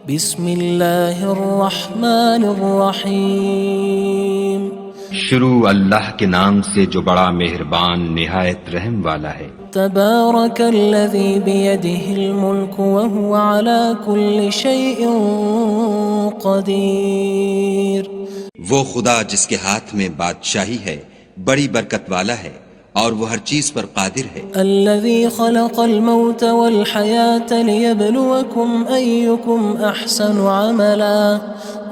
بسم اللہ الرحمن الرحیم شروع اللہ کے نام سے جو بڑا مہربان نہایت رحم والا ہے۔ تبارک الذی بیدہ الملک وہو علی کل شیء قدیر۔ وہ خدا جس کے ہاتھ میں بادشاہی ہے بڑی برکت والا ہے اور وہ ہر چیز پر قادر ہے۔ الذي خلق الموت والحياة ليبلوكم أيكم أحسن عملا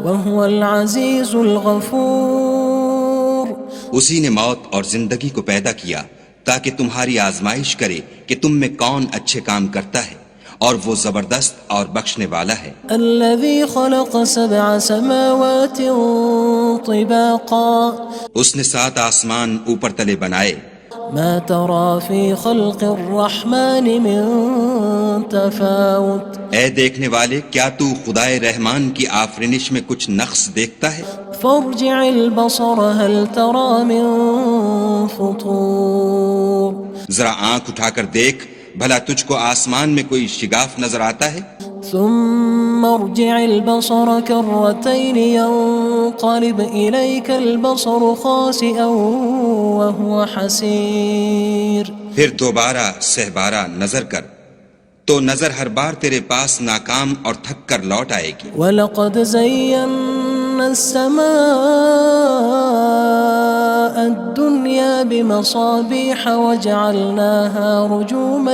وهو العزيز الغفور۔ اسی نے موت اور زندگی کو پیدا کیا تاکہ تمہاری آزمائش کرے کہ تم میں کون اچھے کام کرتا ہے، اور وہ زبردست اور بخشنے والا ہے۔ الذي خلق 7 سماوات طباقا۔ اس نے 7 آسمان اوپر تلے بنائے۔ ما ترى في خلق الرحمن من تفاوت۔ اے دیکھنے والے، کیا تو خدائے رحمان کی آفرینش میں کچھ نقص دیکھتا ہے؟ فارجع البصر هل ترى من فطور۔ ذرا آنکھ اٹھا کر دیکھ، بھلا تجھ کو آسمان میں کوئی شگاف نظر آتا ہے؟ ثم ارجع البصر كرتين ينقلب إليك البصر خاسئا وهو حسير۔ پھر دوبارہ سہبارہ نظر کر تو نظر ہر بار تیرے پاس ناکام اور تھک کر لوٹ آئے گی۔ وَلَقَدْ زَيَّنَّا السَّمَاءَ الدُّنْيَا بِمَصَابِيحَ وَجَعَلْنَاهَا رُجُومًا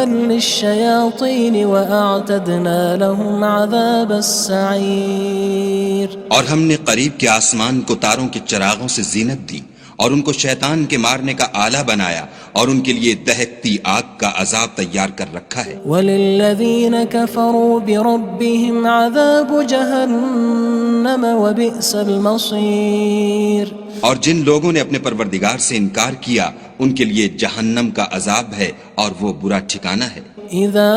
لِلشَّيَاطِينِ وَأَعْتَدْنَا لَهُمْ عَذَابَ السَّعِيرِ۔ اور ہم نے قریب کے آسمان کو تاروں کے چراغوں سے زینت دی اور ان کو شیطان کے مارنے کا آلہ بنایا، اور ان کے لیے دہکتی آگ کا عذاب تیار کر رکھا ہے۔ وَلِلَّذِينَ كَفَرُوا بِرَبِّهِمْ عَذَابُ جَهَنَّمَ وَبِئْسَ الْمَصِيرُ۔ اور جن لوگوں نے اپنے پروردگار سے انکار کیا ان کے لیے جہنم کا عذاب ہے اور وہ برا ٹھکانہ ہے۔ اذا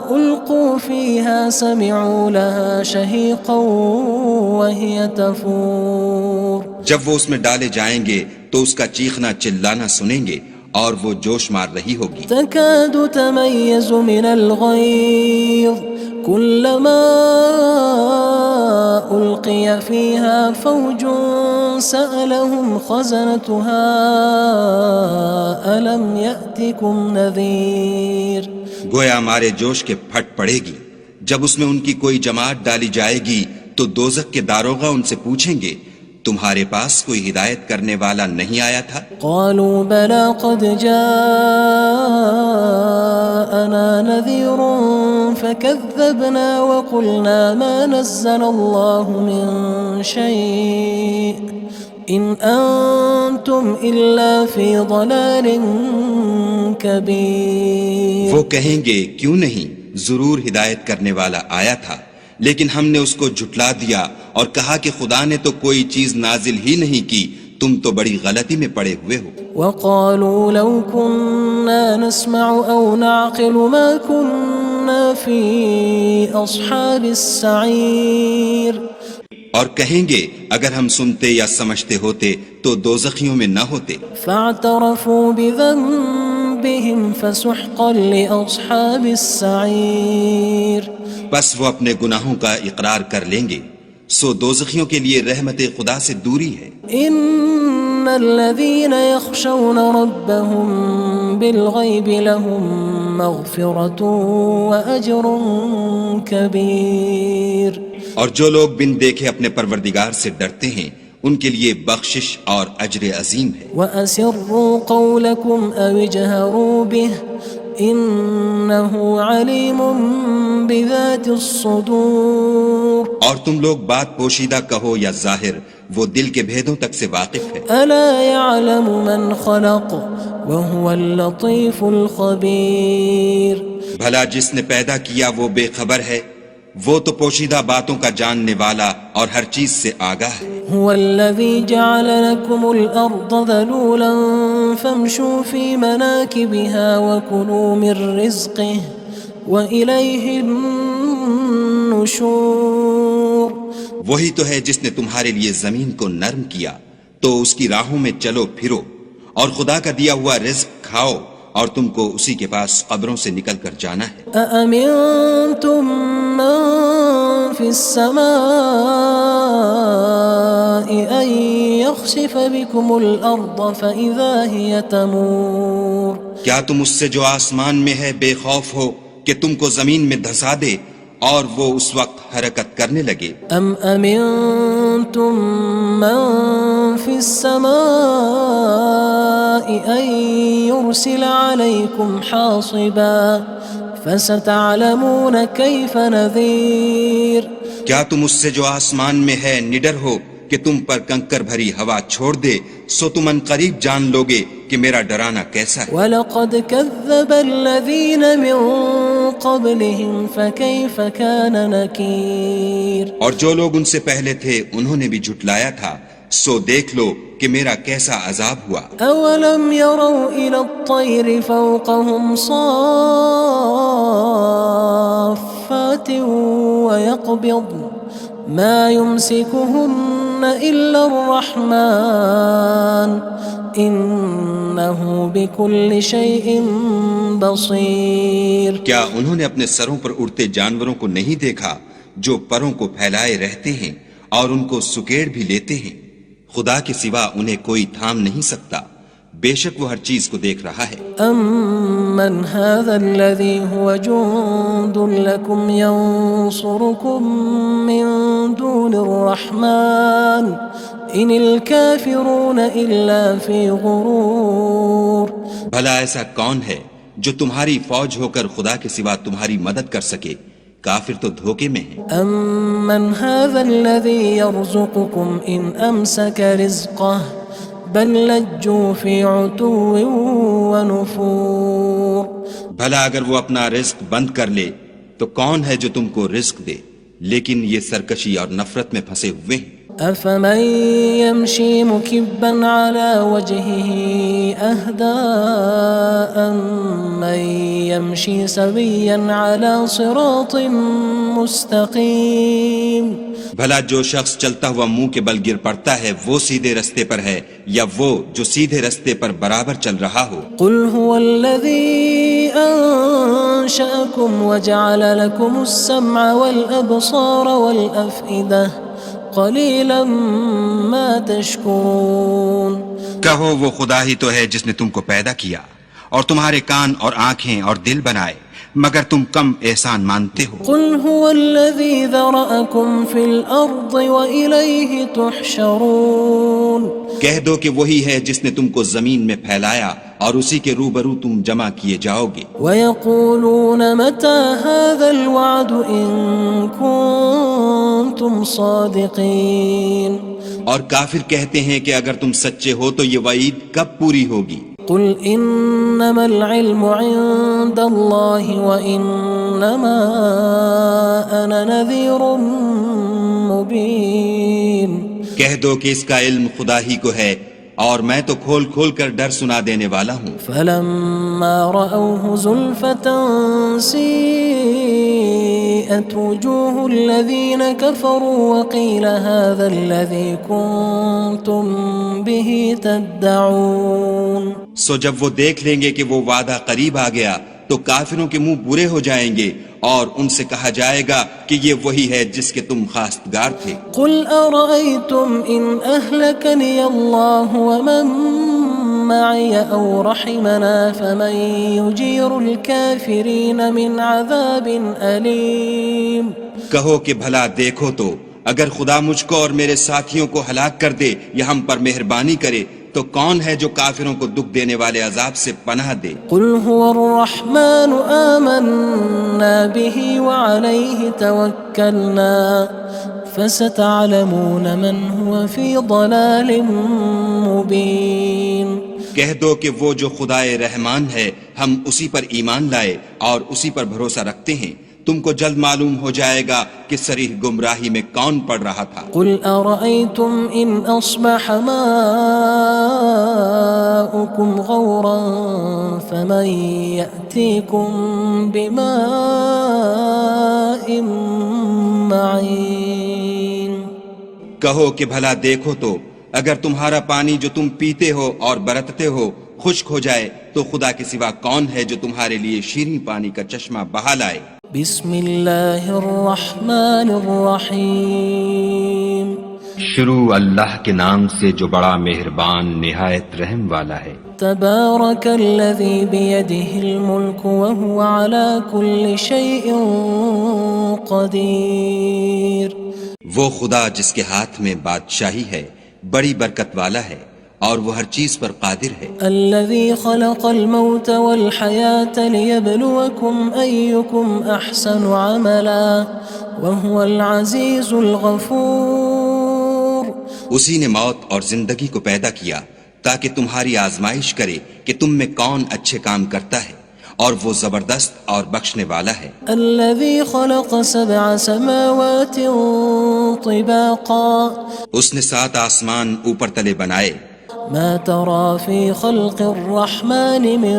القوا فيها سمعوا لها شهيقا وهي تفور۔ جب وہ اس میں ڈالے جائیں گے تو اس کا چیخنا چلانا سنیں گے اور وہ جوش مار رہی ہوگی۔ تكاد تميز من الغيظ كلما ألقي فيها فوج سألهم خزنتها ألم يأتكم نذير۔ گویا مارے جوش کے پھٹ پڑے گی۔ جب اس میں ان کی کوئی جماعت ڈالی جائے گی تو دوزخ کے داروغہ ان سے پوچھیں گے تمہارے پاس کوئی ہدایت کرنے والا نہیں آیا تھا؟ قالوا بلى قد جاءنا نذير فكذبنا وقلنا ما نزل الله من شيء إن أنتم إلا في ضلال كبير۔ وہ کہیں گے کیوں نہیں، ضرور ہدایت کرنے والا آیا تھا، لیکن ہم نے اس کو جھٹلا دیا اور کہا کہ خدا نے تو کوئی چیز نازل ہی نہیں کی، تم تو بڑی غلطی میں پڑے ہوئے ہو۔ وقالوا لو كنا نسمع أو نعقل ما كنا في أصحاب السعير۔ اور کہیں گے اگر ہم سنتے یا سمجھتے ہوتے تو دوزخیوں میں نہ ہوتے۔ فاعترفوا بذنبهم فسحقا لأصحاب السعير۔ بس وہ اپنے گناہوں کا اقرار کر لیں گے، سو دوزخیوں کے لیے رحمت خدا سے دوری ہے۔ ان الذين يخشون ربهم بالغيب لهم مغفرة وأجر كبير۔ اور جو لوگ بن دیکھے اپنے پروردگار سے ڈرتے ہیں ان کے لیے بخشش اور اجر عظیم ہے۔ وَأَسِرُّوا قَوْلَكُمْ أَوِ اجْهَرُوا بِهِ إِنَّهُ عَلِيمٌ بِذَاتِ الصُّدُورِ۔ اور تم لوگ بات پوشیدہ کہو یا ظاہر، وہ دل کے بھیدوں تک سے واقف ہے۔ أَلَا يَعْلَمُ مَنْ خَلَقَ وَهُوَ اللَّطِيفُ الْخَبِيرُ۔ بھلا جس نے پیدا کیا وہ بے خبر ہے، وہ تو پوشیدہ باتوں کا جاننے والا اور ہر چیز سے آگاہ ہے۔ هو الذي جعل لكم الأرض ذلولا فامشوا في مناكبها وكلوا من رزقه وإليه النشور۔ وہی تو ہے جس نے تمہارے لیے زمین کو نرم کیا تو اس کی راہوں میں چلو پھرو اور خدا کا دیا ہوا رزق کھاؤ اور تم کو اسی کے پاس قبروں سے نکل کر جانا ہے۔ أأمنتم من في السماء أن يخسف بكم الأرض فإذا هي تمور کیا تم اس سے جو آسمان میں ہے بے خوف ہو کہ تم کو زمین میں دھسا دے اور وہ اس وقت حرکت کرنے لگے؟ أم أمنتم من في السماء أن يرسل عليكم حاصبا فستعلمون كيف نذير کیا تم اس سے جو آسمان میں ہے نڈر ہو کہ تم پر کنکر بھری ہوا چھوڑ دے، سو تم ان قریب جان لوگے کہ میرا ڈرانا کیسا ہے۔ وَلَقَدْ كَذَّبَ الَّذِينَ مِن قَبْلِهِمْ فَكَيْفَ كَانَ نَكِيرٌ اور جو لوگ ان سے پہلے تھے انہوں نے بھی جھٹلایا تھا، سو دیکھ لو کہ میرا کیسا عذاب ہوا۔ أَوَلَمْ يَرَوْا إِلَى الطَّيْرِ فَوْقَهُمْ صَافَّاتٍ وَيَقْبِضْنَ مَا يُمْسِكُهُنَّ إِلَّا الرَّحْمَنُ إِنَّهُ بِكُلِّ شَيْءٍ بَصِيرٌ کیا انہوں نے اپنے سروں پر اڑتے جانوروں کو نہیں دیکھا جو پروں کو پھیلائے رہتے ہیں اور ان کو سکیڑ بھی لیتے ہیں؟ خدا کے سوا انہیں کوئی تھام نہیں سکتا، بے شک وہ ہر چیز کو دیکھ رہا ہے۔ أَمَّنْ هَذَا الَّذِي هُوَ جُندٌ لَكُمْ يَنصُرُكُم مِّن دُونِ الرَّحْمَنِ إِنِ الْكَافِرُونَ إِلَّا فِي غُرُورٍ بھلا ایسا کون ہے جو تمہاری فوج ہو کر خدا کے سوا تمہاری مدد کر سکے؟ کافر تو دھوکے میں ہیں۔ أَمَّنْ هَذَا الَّذِي يَرْزُقُكُمْ إِنْ أَمْسَكَ رِزْقَهُ بَلْ لَجُّوا فِي عُتُوٍّ وَنُفُورٍ بھلا اگر وہ اپنا رزق بند کر لے تو کون ہے جو تم کو رزق دے؟ لیکن یہ سرکشی اور نفرت میں پھنسے ہوئے ہیں۔ أَفَمَن يَمْشِي مُكِبًّا عَلَى وَجْهِهِ أَهْدَىٰ أَمَّن يَمْشِي سَوِيًّا عَلَى صِرَاطٍ مُّسْتَقِيمٍ بھلا جو شخص چلتا ہوا منہ کے بل گر پڑتا ہے وہ سیدھے رستے پر ہے یا وہ جو سیدھے رستے پر برابر چل رہا ہو؟ قُلْ هُوَ الَّذِي أَنشَأَكُمْ وَجَعَلَ لَكُمُ السَّمْعَ وَالْأَبْصَارَ وَالْأَفْئِدَةَ قَلِيلًا مَا تَشْكُرُونَ کہو وہ خدا ہی تو ہے جس نے تم کو پیدا کیا اور تمہارے کان اور آنکھیں اور دل بنائے، مگر تم کم احسان مانتے ہو۔ قُلْ هُوَ الَّذِي ذَرَأَكُمْ فِي الْأَرْضِ وَإِلَيْهِ تُحْشَرُونَ کہہ دو کہ وہی ہے جس نے تم کو زمین میں پھیلایا اور اسی کے روبرو تم جمع کیے جاؤ گے۔ وَيَقُولُونَ مَتَى هَذَا الْوَعْدُ إِن كُنتُمْ صَادِقِينَ اور کافر کہتے ہیں کہ اگر تم سچے ہو تو یہ وعید کب پوری ہوگی؟ قُلْ إِنَّمَا الْعِلْمُ عِندَ اللَّهِ وَإِنَّمَا أَنَا نَذِيرٌ مُّبِينٌ کہہ دو کہ اس کا علم خدا ہی کو ہے اور میں تو کھول کھول کر ڈر سنا دینے والا ہوں۔ فَلَمَّا رَأَوْهُ زُلْفَةً سِيئَتْ وُجُوهُ الَّذِينَ كَفَرُوا وَقِيلَ هَذَا الَّذِي كُنتُم بِهِ تَدَّعُونَ سو جب وہ دیکھ لیں گے کہ وہ وعدہ قریب آ گیا تو کافروں کے منہ برے ہو جائیں گے اور ان سے کہا جائے گا کہ یہ وہی ہے جس کے تم خواستگار تھے۔ قُلْ أَرَأَيْتُمْ إِنْ أَهْلَكَنِيَ اللَّهُ وَمَن مَّعِيَ أَوْ رَحِمَنَا فَمَن يُجِيرُ الْكَافِرِينَ مِنْ عَذَابٍ أَلِيمٍ کہو کہ بھلا دیکھو تو اگر خدا مجھ کو اور میرے ساتھیوں کو ہلاک کر دے یا ہم پر مہربانی کرے تو کون ہے جو کافروں کو دکھ دینے والے عذاب سے پناہ دے؟ قُلْ هُوَ الرَّحْمَنُ آمَنَّا بِهِ وَعَلَيْهِ تَوَكَّلْنَا فَسَتَعْلَمُونَ مَنْ هُوَ فِي ضَلَالٍ مُّبِينٍ کہہ دو کہ وہ جو خدائے رحمان ہے ہم اسی پر ایمان لائے اور اسی پر بھروسہ رکھتے ہیں، تم کو جلد معلوم ہو جائے گا کہ صریح گمراہی میں کون پڑ رہا تھا۔ قُلْ أَرَأَيْتُمْ إِنْ أَصْبَحَ مَاؤُكُمْ غَوْرًا فَمَن يَأْتِيكُم بِمَاءٍ مَّعِينٍ کہو کہ بھلا دیکھو تو اگر تمہارا پانی جو تم پیتے ہو اور برتتے ہو خشک ہو جائے تو خدا کے سوا کون ہے جو تمہارے لیے شیریں پانی کا چشمہ بہا لائے؟ بسم اللہ الرحمن الرحیم شروع اللہ کے نام سے جو بڑا مہربان نہایت رحم والا ہے۔ تبارک الذی بیدہ الملک وہو علی کل شیء قدیر۔ وہ خدا جس کے ہاتھ میں بادشاہی ہے بڑی برکت والا ہے اور وہ ہر چیز پر قادر ہے۔ الذي خلق الموت والحياة ليبلوكم أيكم أحسن عملا وهو العزيز الغفور۔ اسی نے موت اور زندگی کو پیدا کیا تاکہ تمہاری آزمائش کرے کہ تم میں کون اچھے کام کرتا ہے، اور وہ زبردست اور بخشنے والا ہے۔ الذي خلق 7 سماوات طباقا۔ اس نے 7 آسمان اوپر تلے بنائے۔ ما ترى في خلق الرحمن من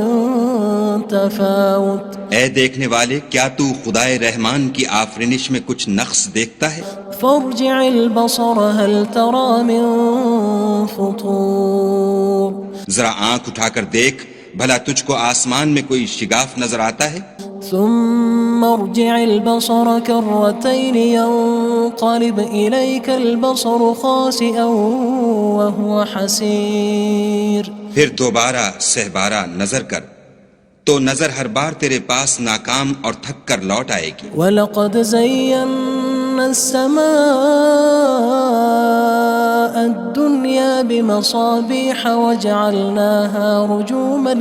تفاوت۔ اے دیکھنے والے، کیا تو خدائے رحمان کی آفرینش میں کچھ نقص دیکھتا ہے؟ فارجع البصر هل ترى من فطور۔ ذرا آنکھ اٹھا کر دیکھ، بھلا تجھ کو آسمان میں کوئی شگاف نظر آتا ہے؟ ثم ارجع البصر كرتين ينقلب إليك البصر خاسئا وهو حسير۔ پھر دوبارہ سہبارہ نظر کر تو نظر ہر بار تیرے پاس ناکام اور تھک کر لوٹ آئے گی۔ وَلَقَدْ زَيَّنَّا السَّمَاءَ الدُّنْيَا بِمَصَابِيحَ وَجَعَلْنَاهَا رُجُومًا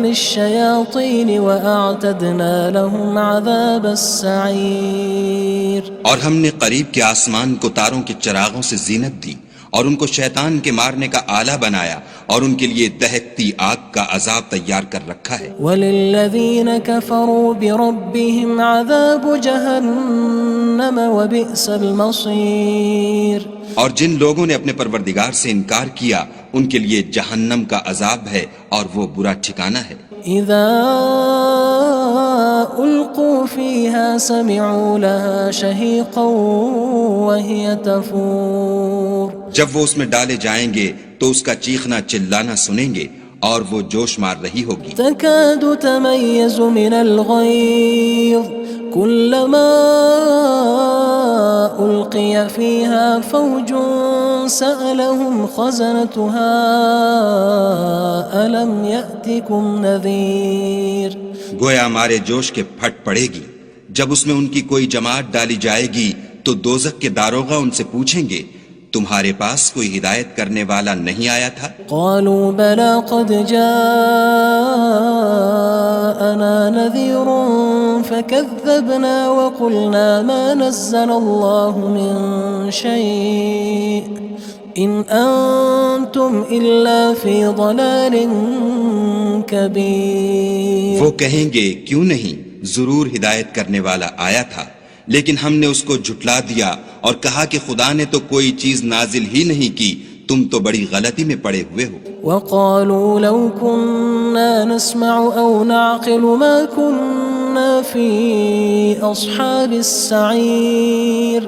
لِلشَّيَاطِينِ وَأَعْتَدْنَا لَهُمْ عَذَابَ السَّعِيرِ۔ اور ہم نے قریب کے آسمان کو تاروں کے چراغوں سے زینت دی اور ان کو شیطان کے مارنے کا آلہ بنایا، اور ان کے لیے دہکتی آگ کا عذاب تیار کر رکھا ہے۔ وَلِلَّذِينَ كَفَرُوا بِرَبِّهِمْ عَذَابُ جَهَنَّمَ وَبِئْسَ الْمَصِيرُ۔ اور جن لوگوں نے اپنے پروردگار سے انکار کیا ان کے لیے جہنم کا عذاب ہے اور وہ برا ٹھکانہ ہے۔ اذا القوا فيها سمعوا لها شهيقا وهي تفور۔ جب وہ اس میں ڈالے جائیں گے تو اس کا چیخنا چلانا سنیں گے اور وہ جوش مار رہی ہوگی۔ تكاد تميز من الغيظ كلما ألقي فيها فوج سألهم خزنتها ألم يأتكم نذير۔ گویا ہمارے جوش کے پھٹ پڑے گی جب اس میں ان کی کوئی جماعت ڈالی جائے گی تو دوزخ کے داروغہ ان سے پوچھیں گے تمہارے پاس کوئی ہدایت کرنے والا نہیں آیا تھا؟ قالوا بلى قد جاءنا نذير فكذبنا وقلنا ما نزل الله من شيء إن أنتم إلا في ضلال كبير۔ وہ کہیں گے کیوں نہیں، ضرور ہدایت کرنے والا آیا تھا، لیکن ہم نے اس کو جھٹلا دیا اور کہا کہ خدا نے تو کوئی چیز نازل ہی نہیں کی، تم تو بڑی غلطی میں پڑے ہوئے ہو۔ وقالوا لو كنا نسمع أو نعقل ما كنا في أصحاب السعير۔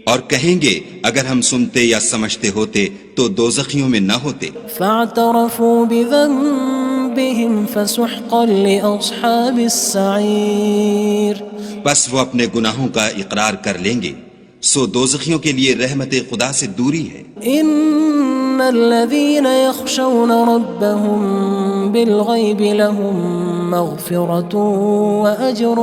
اور کہیں گے اگر ہم سنتے یا سمجھتے ہوتے تو دوزخیوں میں نہ ہوتے۔ فاعترفوا بذنبهم فسحقا لأصحاب السعير۔ بس وہ اپنے گناہوں کا اقرار کر لیں گے، سو دوزخیوں کے لیے رحمت خدا سے دوری ہے۔ ان الذين يخشون ربهم بالغيب لهم مغفرة وأجر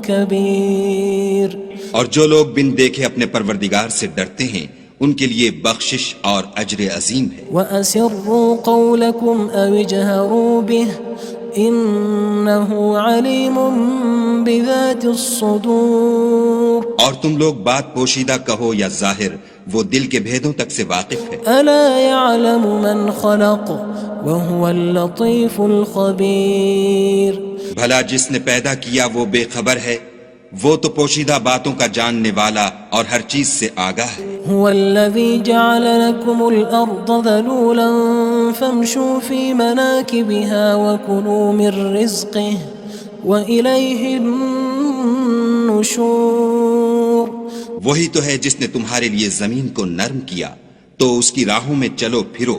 كبير۔ اور جو لوگ بن دیکھے اپنے پروردگار سے ڈرتے ہیں ان کے لیے بخشش اور اجر عظیم ہے۔ وَأَسِرُّوا قَوْلَكُمْ أَوِ اجْهَرُوا بِهِ إِنَّهُ عَلِيمٌ بِذَاتِ الصُّدُورِ۔ اور تم لوگ بات پوشیدہ کہو یا ظاہر، وہ دل کے بھیدوں تک سے واقف ہے۔ أَلَا يَعْلَمُ مَنْ خَلَقَ وَهُوَ اللَّطِيفُ الْخَبِيرُ۔ بھلا جس نے پیدا کیا وہ بے خبر ہے، وہ تو پوشیدہ باتوں کا جاننے والا اور ہر چیز سے آگاہ ہے۔ هو الذي جعل لكم الأرض ذلولا فامشوا في مناكبها وكلوا من رزقه وإليه النشور۔ النشور وہی تو ہے جس نے تمہارے لیے زمین کو نرم کیا تو اس کی راہوں میں چلو پھرو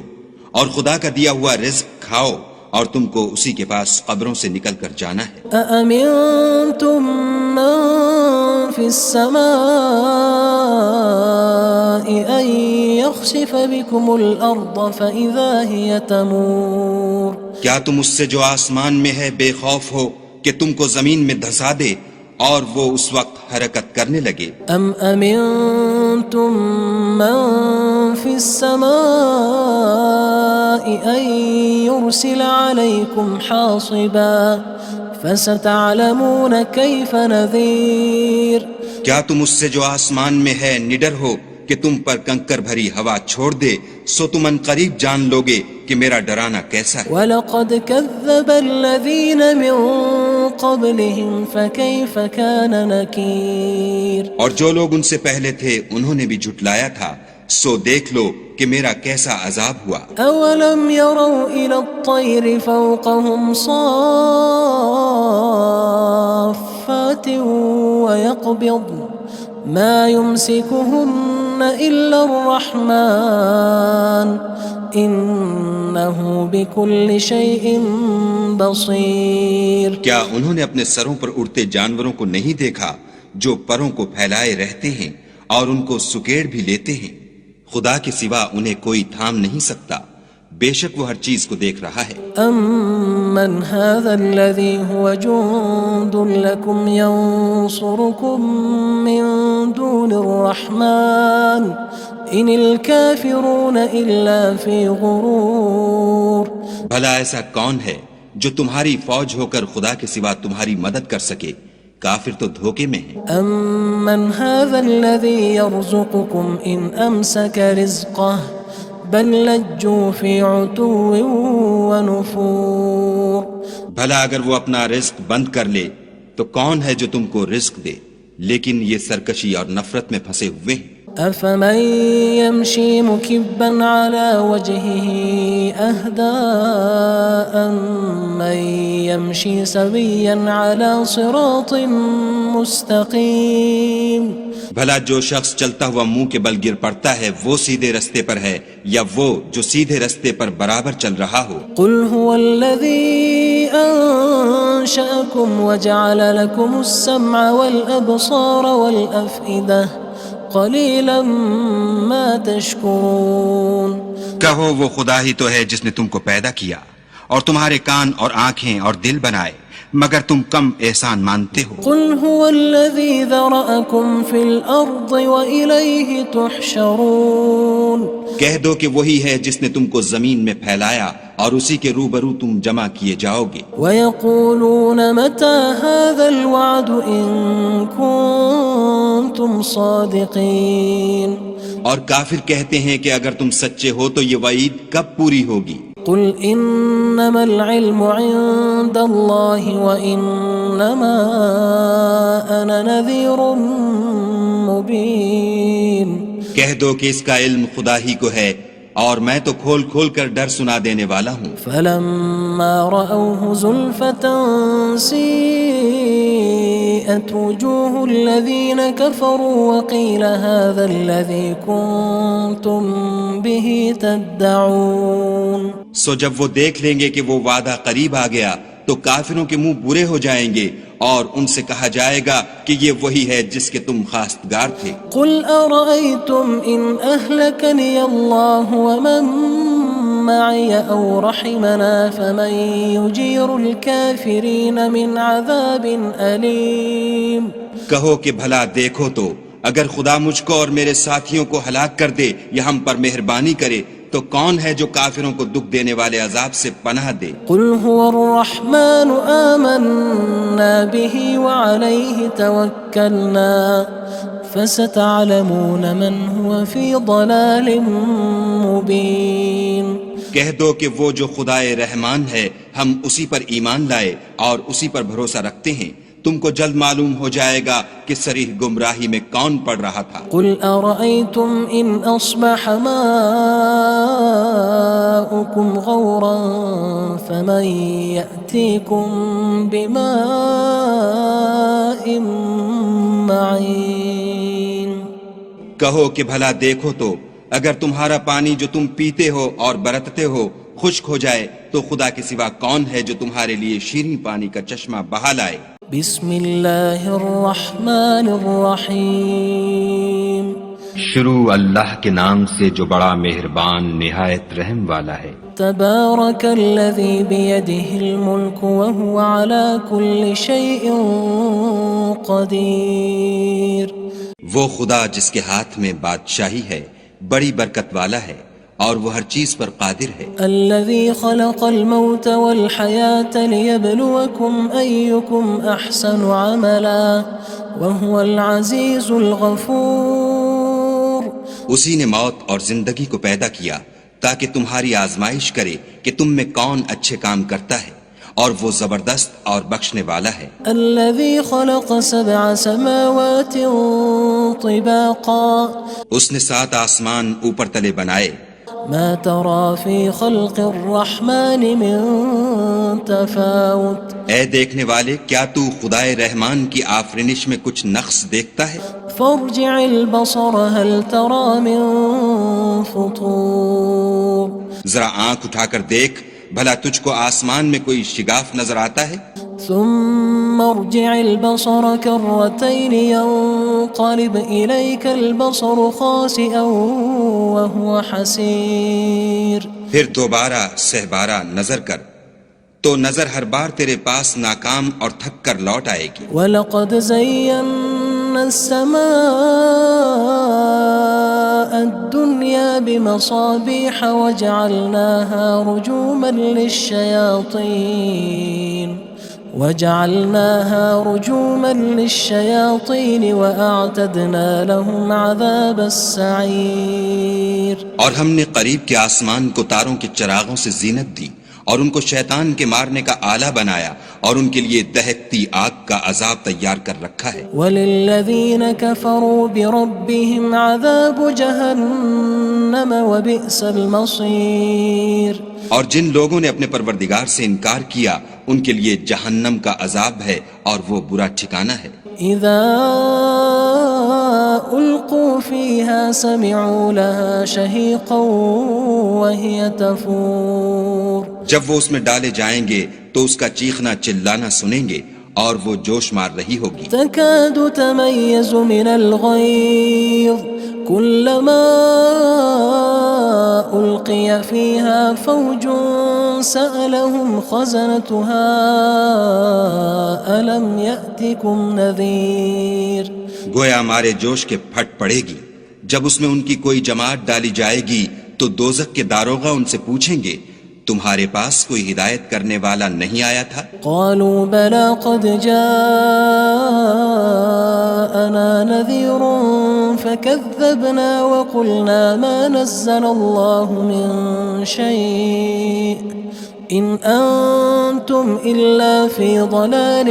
اور خدا کا دیا ہوا رزق کھاؤ اور تم کو اسی کے پاس قبروں سے نکل کر جانا ہے۔ أأمنتم من في السماء أن يخسف بكم الأرض فإذا هي تمور کیا تم اس سے جو آسمان میں ہے بے خوف ہو کہ تم کو زمین میں دھسا دے اور وہ اس وقت حرکت کرنے لگے؟ أم أمنتم من في السماء أن يرسل عليكم حاصبا فستعلمون كيف نذير کیا تم اس سے جو آسمان میں ہے نڈر ہو کہ تم پر کنکر بھری ہوا چھوڑ دے، سو تم ان قریب جان لوگے کہ میرا ڈرانا کیسا ہے۔ وَلَقَدْ كَذَّبَ الَّذِينَ مِن قَبْلِهِمْ فَكَيْفَ كَانَ نَكِيرٌ اور جو لوگ ان سے پہلے تھے انہوں نے بھی جھٹلایا تھا، سو دیکھ لو کہ میرا کیسا عذاب ہوا۔ أَوَلَمْ يَرَوْا إِلَى الطَّيْرِ فَوْقَهُمْ صَافَّاتٍ وَيَقْبِضْنَ مَا يُمْسِكُهُنَّ إِلَّا الرَّحْمَنُ إِنَّهُ بِكُلِّ شَيْءٍ بَصِيرٌ کیا انہوں نے اپنے سروں پر اڑتے جانوروں کو نہیں دیکھا جو پروں کو پھیلائے رہتے ہیں اور ان کو سکیڑ بھی لیتے ہیں؟ خدا کے سوا انہیں کوئی تھام نہیں سکتا، بے شک وہ ہر چیز کو دیکھ رہا ہے۔ أَمَّنْ هَذَا الَّذِي هُوَ جُندٌ لَكُمْ يَنصُرُكُم مِّن دُونِ الرَّحْمَنِ إِنِ الْكَافِرُونَ إِلَّا فِي غُرُورٍ بھلا ایسا کون ہے جو تمہاری فوج ہو کر خدا کے سوا تمہاری مدد کر سکے؟ کافر تو دھوکے میں ہیں۔ أَمَّنْ هَذَا الَّذِي يَرْزُقُكُمْ إِنْ أَمْسَكَ رِزْقَهُ بَلْ لَجُّوا فِي عُتُوٍّ وَنُفُورٍ بھلا اگر وہ اپنا رزق بند کر لے تو کون ہے جو تم کو رزق دے؟ لیکن یہ سرکشی اور نفرت میں پھنسے ہوئے ہیں۔ أَفَمَن يَمْشِي مُكِبًّا عَلَى وَجْهِهِ أَهْدَىٰ أَمَّن يَمْشِي سَوِيًّا عَلَى صِرَاطٍ مُّسْتَقِيمٍ بھلا جو شخص چلتا ہوا منہ کے بل گر پڑتا ہے وہ سیدھے رستے پر ہے یا وہ جو سیدھے رستے پر برابر چل رہا ہو؟ قُلْ هُوَ الَّذِي أَنشَأَكُمْ وَجَعَلَ لَكُمُ السَّمْعَ وَالْأَبْصَارَ وَالْأَفْئِدَةَ قَلِيلًا مَا تَشْكُرُونَ کہو وہ خدا ہی تو ہے جس نے تم کو پیدا کیا اور تمہارے کان اور آنکھیں اور دل بنائے، مگر تم کم احسان مانتے ہو۔ قُلْ هُوَ الَّذِي ذَرَأَكُمْ فِي الْأَرْضِ وَإِلَيْهِ تُحْشَرُونَ کہہ دو کہ وہی ہے جس نے تم کو زمین میں پھیلایا اور اسی کے روبرو تم جمع کیے جاؤ گے۔ وَيَقُولُونَ مَتَى هَذَا الْوَعْدُ إِن كُنتُمْ صَادِقِينَ اور کافر کہتے ہیں کہ اگر تم سچے ہو تو یہ وعید کب پوری ہوگی؟ قُلْ إِنَّمَا الْعِلْمُ عِندَ اللَّهِ وَإِنَّمَا أَنَا نَذِيرٌ مُّبِينٌ کہہ دو کہ اس کا علم خدا ہی کو ہے اور میں تو کھول کھول کر ڈر سنا دینے والا ہوں۔ فَلَمَّا رَأَوْهُ زُلْفَةً سِيئَتْ وُجُوهُ الَّذِينَ كَفَرُوا وَقِيلَ هَذَا الَّذِي كُنتُم بِهِ تَدَّعُونَ سو جب وہ دیکھ لیں گے کہ وہ وعدہ قریب آ گیا تو کافروں کے منہ برے ہو جائیں گے اور ان سے کہا جائے گا کہ یہ وہی ہے جس کے تم خواستگار تھے۔ قُلْ أَرَأَيْتُمْ إِنْ أَهْلَكَنِيَ اللَّهُ وَمَن مَّعِيَ أَوْ رَحِمَنَا فَمَن يُجِيرُ الْكَافِرِينَ مِنْ عَذَابٍ أَلِيمٍ کہو کہ بھلا دیکھو تو اگر خدا مجھ کو اور میرے ساتھیوں کو ہلاک کر دے یا ہم پر مہربانی کرے تو کون ہے جو کافروں کو دکھ دینے والے عذاب سے پناہ دے؟ قُلْ هُوَ الرَّحْمَنُ آمَنَّا بِهِ وَعَلَيْهِ تَوَكَّلْنَا فَسَتَعْلَمُونَ مَنْ هُوَ فِي ضَلَالٍ مُّبِينٍ کہہ دو کہ وہ جو خدائے رحمان ہے ہم اسی پر ایمان لائے اور اسی پر بھروسہ رکھتے ہیں، تم کو جلد معلوم ہو جائے گا کہ صریح گمراہی میں کون پڑ رہا تھا۔ قُلْ أَرَأَيْتُمْ إِنْ أَصْبَحَ مَاؤُكُمْ غَوْرًا فَمَن يَأْتِيكُم بِمَاءٍ کہو کہ بھلا دیکھو تو اگر تمہارا پانی جو تم پیتے ہو اور برتتے ہو خشک ہو جائے تو خدا کے سوا کون ہے جو تمہارے لیے شیریں پانی کا چشمہ بہا لائے؟ بسم اللہ الرحمن الرحیم شروع اللہ کے نام سے جو بڑا مہربان نہایت رحم والا ہے۔ تبارک الذی بیدہ الملک وہو علی کل شیء قدیر۔ وہ خدا جس کے ہاتھ میں بادشاہی ہے بڑی برکت والا ہے اور وہ ہر چیز پر قادر ہے۔ الذی خلق الموت والحیاة لیبلوکم ایکم احسن عملا وہو العزیز الغفور۔ اسی نے موت اور زندگی کو پیدا کیا تاکہ تمہاری آزمائش کرے کہ تم میں کون اچھے کام کرتا ہے اور وہ زبردست اور بخشنے والا ہے۔ الذی خلق سبع سماوات طباقا۔ اس نے 7 آسمان اوپر تلے بنائے۔ ما ترى في خلق الرحمن من تفاوت۔ اے دیکھنے والے کیا تو خدائے رحمان کی آفرینش میں کچھ نقص دیکھتا ہے؟ فارجع البصر هل ترى من فطور۔ ذرا آنکھ اٹھا کر دیکھ بھلا تجھ کو آسمان میں کوئی شگاف نظر آتا ہے؟ ثم ارجع البصر كرتين ينقلب إليك البصر خاسئا وهو حسير۔ پھر دوبارہ سہبارہ نظر کر تو نظر ہر بار تیرے پاس ناکام اور تھک کر لوٹ آئے گی۔ وَلَقَدْ زَيَّنَّا السَّمَاءَ الدُّنْيَا بِمَصَابِيحَ وَجَعَلْنَاهَا رُجُومًا لِلشَّيَاطِينِ وَأَعْتَدْنَا لَهُمْ عَذَابَ السَّعِيرِ۔ اور ہم نے قریب کے آسمان کو تاروں کے چراغوں سے زینت دی اور ان کو شیطان کے مارنے کا آلہ بنایا اور ان کے لیے دہکتی آگ کا عذاب تیار کر رکھا ہے۔ وَلِلَّذِينَ كَفَرُوا بِرَبِّهِمْ عَذَابُ جَهَنَّمَ وَبِئْسَ الْمَصِيرُ۔ اور جن لوگوں نے اپنے پروردگار سے انکار کیا ان کے لیے جہنم کا عذاب ہے اور وہ برا ٹھکانہ ہے۔ اذا القوا فيها سمعوا لها شهيقا وهي تفور۔ جب وہ اس میں ڈالے جائیں گے تو اس کا چیخنا چلانا سنیں گے اور وہ جوش مار رہی ہوگی۔ تكاد تميز من الغيظ كلما ألقي فيها فوج سألهم خزنتها ألم يأتكم نذير۔ گویا مارے جوش کے پھٹ پڑے گی جب اس میں ان کی کوئی جماعت ڈالی جائے گی تو دوزخ کے داروغہ ان سے پوچھیں گے تمہارے پاس کوئی ہدایت کرنے والا نہیں آیا تھا؟ قالوا بلى قد جاءنا نذير فكذبنا وقلنا ما نزل الله من شيء إن أنتم إلا في ضلال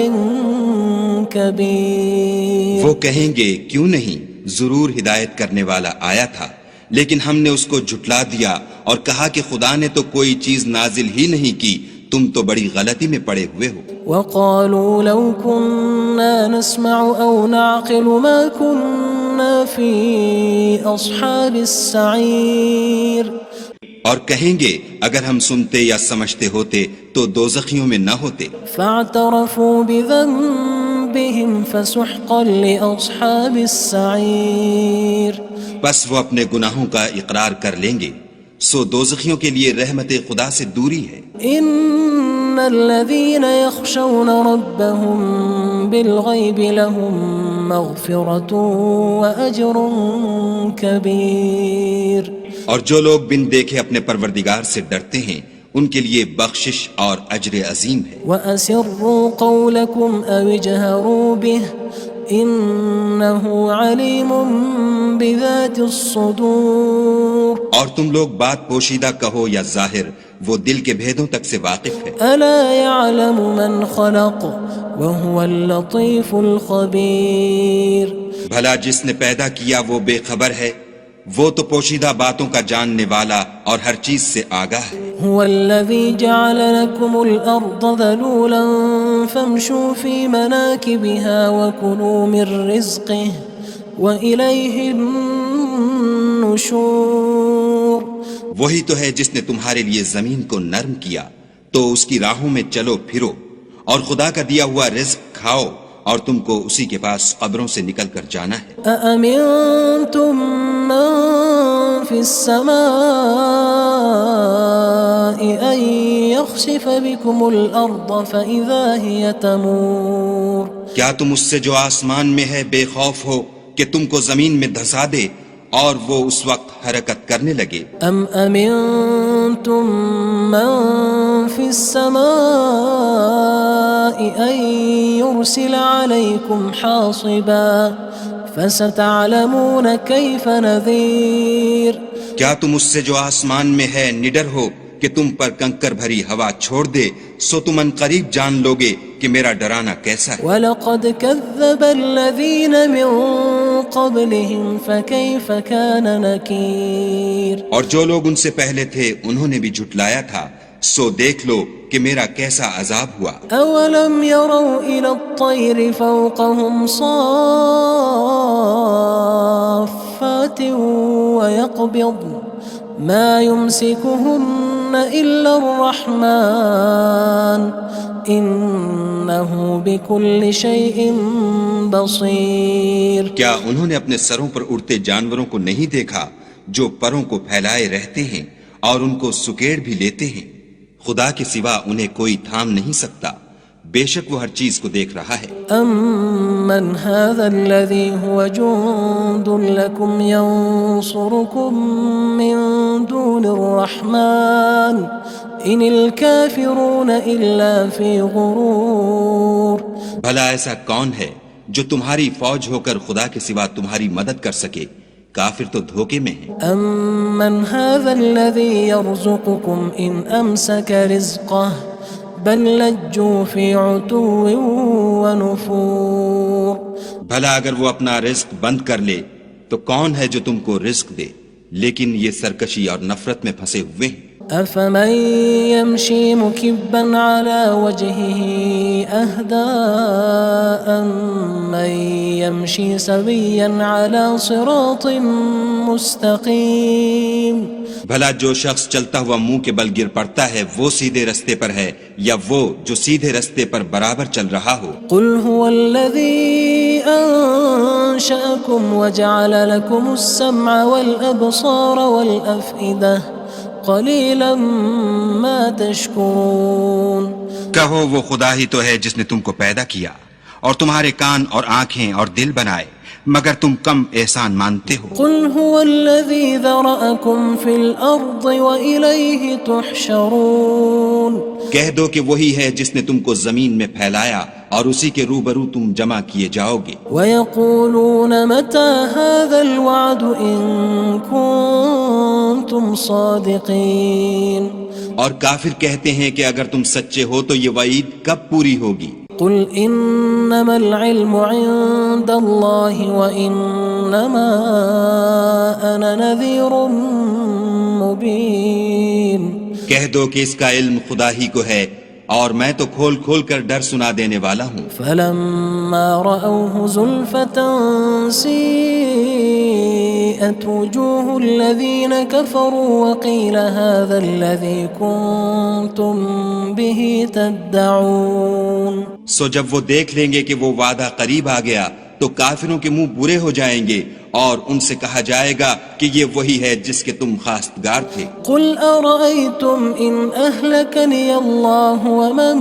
كبير۔ وہ کہیں گے کیوں نہیں، ضرور ہدایت کرنے والا آیا تھا لیکن ہم نے اس کو جھٹلا دیا اور کہا کہ خدا نے تو کوئی چیز نازل ہی نہیں کی، تم تو بڑی غلطی میں پڑے ہوئے ہو۔ وقالوا لو كنا نسمع أو نعقل ما كنا في أصحاب السعير۔ اور کہیں گے اگر ہم سنتے یا سمجھتے ہوتے تو دوزخیوں میں نہ ہوتے۔ فاعترفوا بذنبهم فسحقا لأصحاب السعير۔ بس وہ اپنے گناہوں کا اقرار کر لیں گے، سو دوزخیوں کے لیے رحمت خدا سے دوری ہے۔ ان الذين يخشون ربهم بالغيب لهم مغفرة وأجر كبير۔ اور جو لوگ بن دیکھے اپنے پروردگار سے ڈرتے ہیں ان کے لیے بخشش اور اجر عظیم ہے۔ وَأَسِرُّوا قَوْلَكُمْ أَوِ اجْهَرُوا بِهِ إِنَّهُ عَلِيمٌ بِذَاتِ الصُّدُورِ۔ اور تم لوگ بات پوشیدہ کہو یا ظاہر، وہ دل کے بھیدوں تک سے واقف ہے۔ أَلَا يَعْلَمُ مَنْ خَلَقَ وَهُوَ اللَّطِيفُ الْخَبِيرُ۔ بھلا جس نے پیدا کیا وہ بے خبر ہے، وہ تو پوشیدہ باتوں کا جاننے والا اور ہر چیز سے آگاہ ہے۔ هو الذي جعل لكم الأرض ذلولا فامشوا في مناكبها وكلوا من رزقه وإليه النشور۔ النشور وہی تو ہے جس نے تمہارے لیے زمین کو نرم کیا تو اس کی راہوں میں چلو پھرو، اور خدا کا دیا ہوا رزق کھاؤ، اور تم کو اسی کے پاس قبروں سے نکل کر جانا ہے۔ أأمنتم من في السماء أن يخسف بكم الأرض فإذا هي تمور کیا تم اس سے جو آسمان میں ہے بے خوف ہو کہ تم کو زمین میں دھسا دے اور وہ اس وقت حرکت کرنے لگے؟ أم أمنتم من في السماء أن يرسل عليكم حاصبا فستعلمون كيف نذير کیا تم اس سے جو آسمان میں ہے نڈر ہو کہ تم پر کنکر بھری ہوا چھوڑ دے، سو تم ان قریب جان لوگے کہ میرا ڈرانا کیسا ہے۔ وَلَقَدْ كَذَّبَ الَّذِينَ مِن قَبْلِهِمْ فَكَيْفَ كَانَ نَكِيرٌ اور جو لوگ ان سے پہلے تھے انہوں نے بھی جھٹلایا تھا، سو دیکھ لو کہ میرا کیسا عذاب ہوا۔ أَوَلَمْ يَرَوْا إِلَى الطَّيْرِ فَوْقَهُمْ صَافَّاتٍ وَيَقْبِضْنَ مَا يُمْسِكُهُنَّ إِلَّا الرَّحْمَنُ إِنَّهُ بِكُلِّ شَيْءٍ بَصِيرٌ کیا انہوں نے اپنے سروں پر اڑتے جانوروں کو نہیں دیکھا جو پروں کو پھیلائے رہتے ہیں اور ان کو سکیڑ بھی لیتے ہیں؟ خدا کے سوا انہیں کوئی تھام نہیں سکتا، بے شک وہ ہر چیز کو دیکھ رہا ہے۔ أَمَّنْ هَذَا الَّذِي هُوَ جُندٌ لَكُمْ يَنصُرُكُم مِّن دُونِ الرَّحْمَنِ إِنِ الْكَافِرُونَ إِلَّا فِي غُرُورٍ بھلا ایسا کون ہے جو تمہاری فوج ہو کر خدا کے سوا تمہاری مدد کر سکے؟ کافر تو دھوکے میں ہیں۔ أَمَّنْ هَذَا الَّذِي يَرْزُقُكُمْ إِنْ أَمْسَكَ رِزْقَهُ بَلْ لَجُّوا فِي عُتُوٍّ وَنُفُورٍ بھلا اگر وہ اپنا رزق بند کر لے تو کون ہے جو تم کو رزق دے؟ لیکن یہ سرکشی اور نفرت میں پھنسے ہوئے ہیں۔ أَفَمَن يَمْشِي مُكِبًّا عَلَى وَجْهِهِ أَهْدَىٰ أَمَّن يَمْشِي سَوِيًّا عَلَى صِرَاطٍ مُّسْتَقِيمٍ بھلا جو شخص چلتا ہوا منہ کے بل گر پڑتا ہے وہ سیدھے رستے پر ہے یا وہ جو سیدھے رستے پر برابر چل رہا ہو؟ قُلْ هُوَ الَّذِي أَنشَأَكُمْ وَجَعَلَ لَكُمُ السَّمْعَ وَالْأَبْصَارَ وَالْأَفْئِدَةَ قَلِيلًا مَا تَشْكُرُونَ کہو وہ خدا ہی تو ہے جس نے تم کو پیدا کیا اور تمہارے کان اور آنکھیں اور دل بنائے، مگر تم کم احسان مانتے ہو۔ قُلْ هُوَ الَّذِي ذَرَأَكُمْ فِي الْأَرْضِ وَإِلَيْهِ تُحْشَرُونَ کہہ دو کہ وہی ہے جس نے تم کو زمین میں پھیلایا اور اسی کے روبرو تم جمع کیے جاؤ گے۔ وَيَقُولُونَ مَتَى هَذَا الْوَعْدُ إِن كُنتُمْ صَادِقِينَ اور کافر کہتے ہیں کہ اگر تم سچے ہو تو یہ وعید کب پوری ہوگی؟ قُلْ إِنَّمَا الْعِلْمُ عِندَ اللَّهِ وَإِنَّمَا أَنَا نَذِيرٌ مُّبِينٌ کہہ دو کہ اس کا علم خدا ہی کو ہے اور میں تو کھول کھول کر ڈر سنا دینے والا ہوں۔ فَلَمَّا رَأَوْهُ زُلْفَةً سِيئَتْ وُجُوهُ الَّذِينَ كَفَرُوا وَقِيلَ هَذَا الَّذِي كُنتُم بِهِ تَدَّعُونَ سو جب وہ دیکھ لیں گے کہ وہ وعدہ قریب آ گیا تو کافروں کے منہ برے ہو جائیں گے اور ان سے کہا جائے گا کہ یہ وہی ہے جس کے تم خواستگار تھے۔ قُلْ أَرَأَيْتُمْ إِنْ أَهْلَكَنِيَ اللَّهُ وَمَن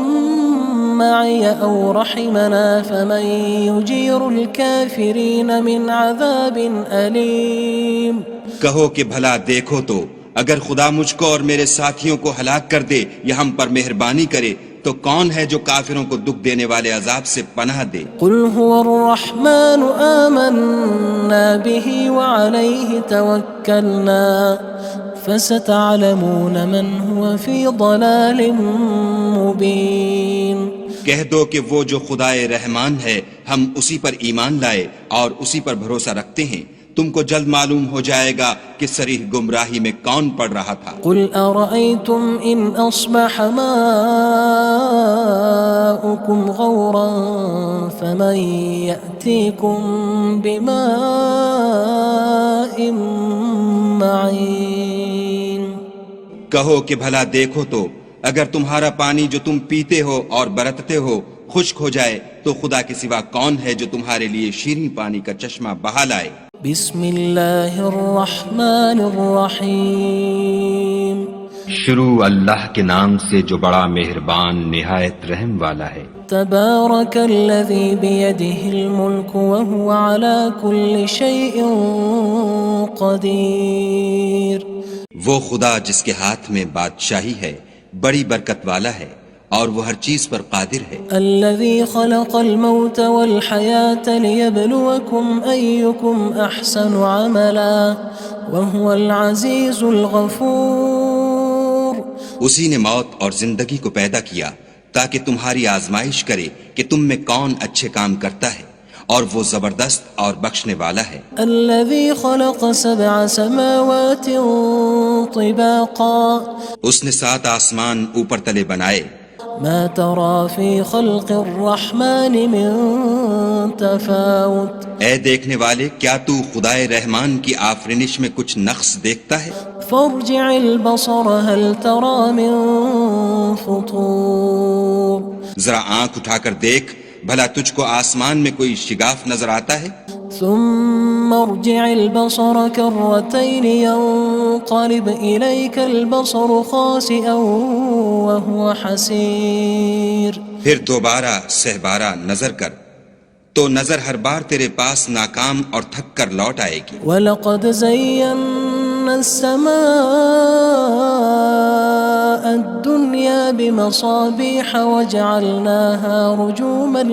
مَّعِيَ أَوْ رَحِمَنَا فَمَن يُجِيرُ الْكَافِرِينَ مِنْ عَذَابٍ أَلِيمٍ کہو کہ بھلا دیکھو تو اگر خدا مجھ کو اور میرے ساتھیوں کو ہلاک کر دے یا ہم پر مہربانی کرے تو کون ہے جو کافروں کو دکھ دینے والے عذاب سے پناہ دے؟ قُلْ هُوَ الرَّحْمَنُ آمَنَّا بِهِ وَعَلَيْهِ تَوَكَّلْنَا فَسَتَعْلَمُونَ مَنْ هُوَ فِي ضَلَالٍ مُّبِينٍ کہہ دو کہ وہ جو خدائے رحمان ہے ہم اسی پر ایمان لائے اور اسی پر بھروسہ رکھتے ہیں، تم کو جلد معلوم ہو جائے گا کہ صریح گمراہی میں کون پڑ رہا تھا۔ قُلْ أَرَأَيْتُمْ إِنْ أَصْبَحَ مَاؤُكُمْ غَوْرًا فَمَن يَأْتِيكُم بِمَاءٍ معين کہو کہ بھلا دیکھو تو اگر تمہارا پانی جو تم پیتے ہو اور برتتے ہو خشک ہو جائے تو خدا کے سوا کون ہے جو تمہارے لیے شیریں پانی کا چشمہ بہا لائے؟ بسم اللہ الرحمن الرحیم شروع اللہ کے نام سے جو بڑا مہربان نہایت رحم والا ہے۔ تبارک الذی بیدہ الملک وہو علی کل شیء قدیر، وہ خدا جس کے ہاتھ میں بادشاہی ہے بڑی برکت والا ہے اور وہ ہر چیز پر قادر ہے۔ الذي خلق الموت والحياة ليبلوكم أيكم أحسن عملا وهو العزيز الغفور، اسی نے موت اور زندگی کو پیدا کیا تاکہ تمہاری آزمائش کرے کہ تم میں کون اچھے کام کرتا ہے، اور وہ زبردست اور بخشنے والا ہے۔ الذي خلق 7 سماوات طباقا، اس نے 7 آسمان اوپر تلے بنائے، ما ترى في خلق الرحمن من تفاوت، اے دیکھنے والے کیا تو خدائے رحمان کی آفرینش میں کچھ نقص دیکھتا ہے؟ فارجع البصر هل ترى من فطور، ذرا آنکھ اٹھا کر دیکھ بھلا تجھ کو آسمان میں کوئی شگاف نظر آتا ہے؟ ثم ارجع البصر كرتين ينقلب إليك البصر خاسئا وهو حسير، پھر دوبارہ سہبارہ نظر کر تو نظر ہر بار تیرے پاس ناکام اور تھک کر لوٹ آئے گی۔ وَلَقَدْ زَيَّنَّا السَّمَاءَ الدُّنْيَا بِمَصَابِيحَ وَجَعَلْنَاهَا رُجُومًا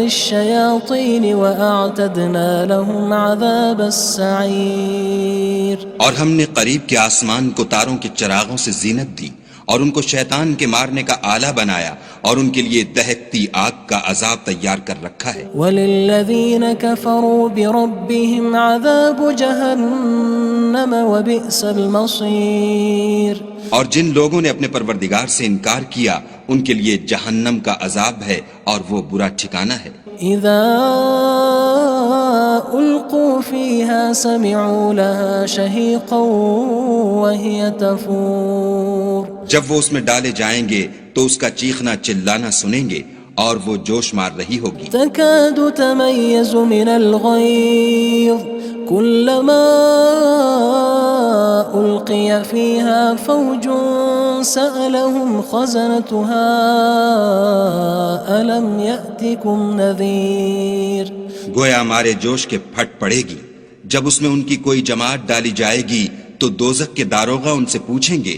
لِلشَّيَاطِينِ وَأَعْتَدْنَا لَهُمْ عَذَابَ السَّعِيرِ، اور ہم نے قریب کے آسمان کو تاروں کے چراغوں سے زینت دی اور ان کو شیطان کے مارنے کا آلہ بنایا اور ان کے لیے دہکتی آگ کا عذاب تیار کر رکھا ہے۔ وَلِلَّذِينَ كَفَرُوا بِرَبِّهِمْ عَذَابُ جَهَنَّمَ وَبِئْسَ الْمَصِيرُ، اور جن لوگوں نے اپنے پروردگار سے انکار کیا ان کے لیے جہنم کا عذاب ہے اور وہ برا ٹھکانہ ہے۔ اذا القوا فيها سمعوا لها شهيقا وهي تفور، جب وہ اس میں ڈالے جائیں گے تو اس کا چیخنا چلانا سنیں گے اور وہ جوش مار رہی ہوگی۔ تكاد تميز من الغيظ كلما ألقي فيها فوج سألهم خزنتها ألم يأتكم نذير، گویا مارے جوش کے پھٹ پڑے گی جب اس میں ان کی کوئی جماعت ڈالی جائے گی تو دوزخ کے داروغہ ان سے پوچھیں گے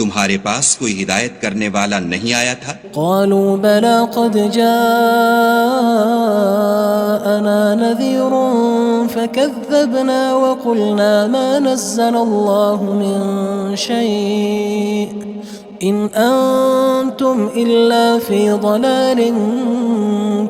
تمہارے پاس کوئی ہدایت کرنے والا نہیں آیا تھا؟ قالوا بلى قد جاءنا نذير فكذبنا وقلنا ما نزل الله من شيء إن أنتم إلا في ضلال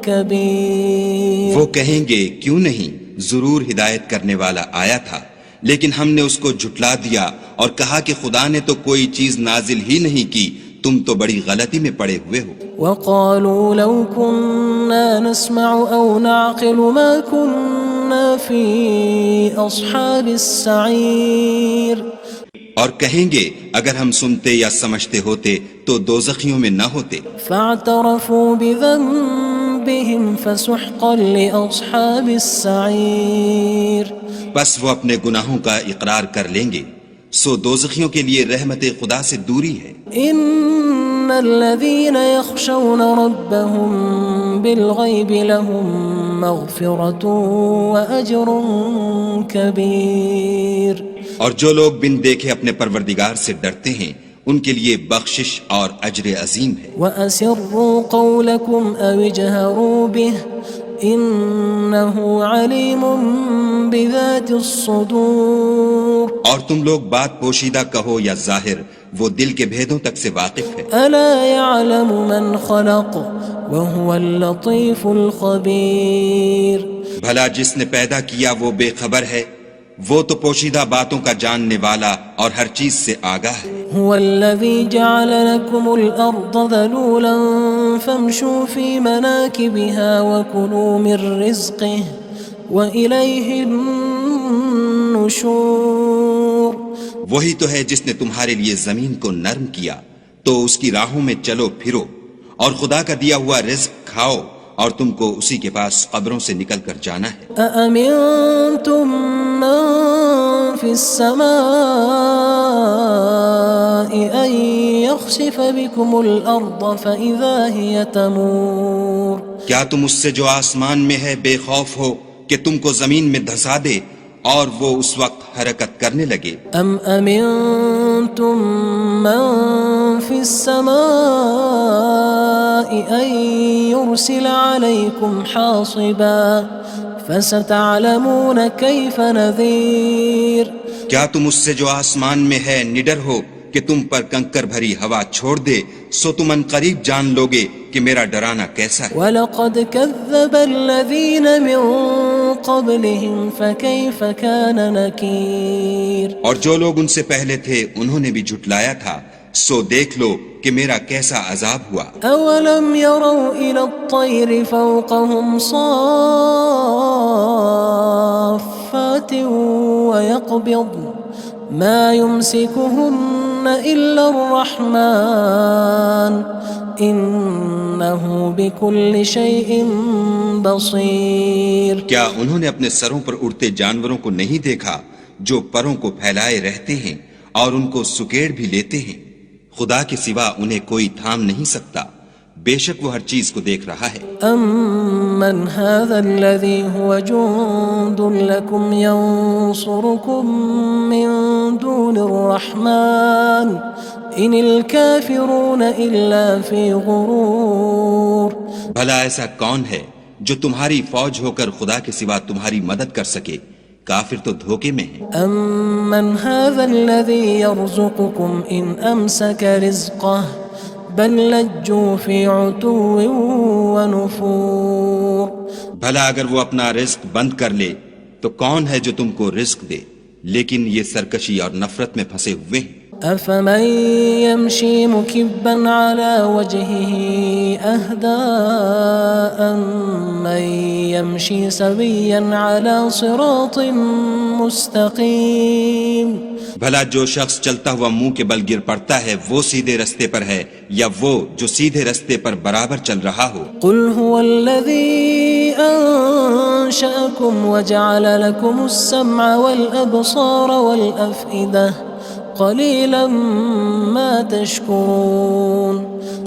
كبير، وہ کہیں گے کیوں نہیں، ضرور ہدایت کرنے والا آیا تھا لیکن ہم نے اس کو جھٹلا دیا اور کہا کہ خدا نے تو کوئی چیز نازل ہی نہیں کی، تم تو بڑی غلطی میں پڑے ہوئے ہو۔ وقالوا لو كنا نسمع أو نعقل ما كنا في أصحاب السعير، اور کہیں گے اگر ہم سنتے یا سمجھتے ہوتے تو دوزخیوں میں نہ ہوتے۔ فاعترفوا بذنبهم فسحقا لأصحاب السعير، بس وہ اپنے گناہوں کا اقرار کر لیں گے، سو دوزخیوں کے لیے رحمت خدا سے دوری ہے۔ ان الذين يخشون ربهم بالغيب لهم مغفرة وأجر كبير، اور جو لوگ بن دیکھے اپنے پروردگار سے ڈرتے ہیں ان کے لیے بخشش اور اجر عظیم ہے۔ وأسروا قولكم أو اجهروا به إنه عليم بذات الصدور، اور تم لوگ بات پوشیدہ کہو یا ظاہر، وہ دل کے بھیدوں تک سے واقف ہے۔ ألا يعلم من خلق وهو اللطيف الخبير، بھلا جس نے پیدا کیا وہ بے خبر ہے، وہ تو پوشیدہ باتوں کا جاننے والا اور ہر چیز سے آگاہ ہے۔ هو الذي جعل لكم الأرض ذلولا فامشوا في مناكبها وكلوا من رزقه وإليه النشور. وہی تو ہے جس نے تمہارے لیے زمین کو نرم کیا تو اس کی راہوں میں چلو پھرو اور خدا کا دیا ہوا رزق کھاؤ اور تم کو اسی کے پاس قبروں سے نکل کر جانا ہے. أأمنتم من في السماء أن يخسف بكم الأرض فإذا هي تمور. کیا تم اس سے جو آسمان میں ہے بے خوف ہو کہ تم کو زمین میں دھسا دے اور وہ اس وقت حرکت کرنے لگے؟ ام امنتم من في السماء ان يرسل عليكم حاصبا فستعلمون كيف نذير. کیا تم اس سے جو آسمان میں ہے نڈر ہو کہ تم پر کنکر بھری ہوا چھوڑ دے سو تم ان قریب جان لوگے کہ میرا ڈرانا کیسا ہے. وَلَقَدْ كَذَّبَ الَّذِينَ مِن قَبْلِهِمْ فَكَيْفَ كَانَ نَكِيرٌ. اور جو لوگ ان سے پہلے تھے انہوں نے بھی جھٹلایا تھا سو دیکھ لو کہ میرا کیسا عذاب ہوا. أَوَلَمْ يَرَوْا إِلَى الطَّيْرِ فَوْقَهُمْ صَافَّاتٍ وَيَقْبِضْنَ مَا يُمْسِكُهُنَّ إِلَّا الرَّحْمَنُ إِنَّهُ بِكُلِّ شَيْءٍ بَصِيرٌ. کیا انہوں نے اپنے سروں پر اڑتے جانوروں کو نہیں دیکھا جو پروں کو پھیلائے رہتے ہیں اور ان کو سکیڑ بھی لیتے ہیں؟ خدا کے سوا انہیں کوئی تھام نہیں سکتا، بے شک وہ ہر چیز کو دیکھ رہا ہے. أَمَّنْ هَذَا الَّذِي هُوَ جُندٌ لَكُمْ يَنصُرُكُم مِّن دُونِ الرَّحْمَنِ إِنِ الْكَافِرُونَ إِلَّا فِي غُرُورٍ. بھلا ایسا کون ہے جو تمہاری فوج ہو کر خدا کے سوا تمہاری مدد کر سکے؟ کافر تو دھوکے میں ہیں. أَمَّنْ هَذَا الَّذِي يَرْزُقُكُمْ إِنْ أَمْسَكَ رِزْقَهُ بَلْ لَجُّوا فِي عُتُوٍّ وَنُفُورٍ. بھلا اگر وہ اپنا رزق بند کر لے تو کون ہے جو تم کو رزق دے؟ لیکن یہ سرکشی اور نفرت میں پھنسے ہوئے ہیں. أَفَمَن يَمْشِي مُكِبًّا عَلَى وَجْهِهِ أَهْدَىٰ أَمَّن يَمْشِي سَوِيًّا عَلَى صِرَاطٍ مُّسْتَقِيمٍ. بھلا جو شخص چلتا ہوا منہ کے بل گر پڑتا ہے وہ سیدھے رستے پر ہے یا وہ جو سیدھے رستے پر برابر چل رہا ہو؟ قُلْ هُوَ الَّذِي أَنشَأَكُمْ وَجَعَلَ لَكُمُ السَّمْعَ وَالْأَبْصَارَ وَالْأَفْئِدَةَ قَلِيلًا مَا تَشْكُرُونَ.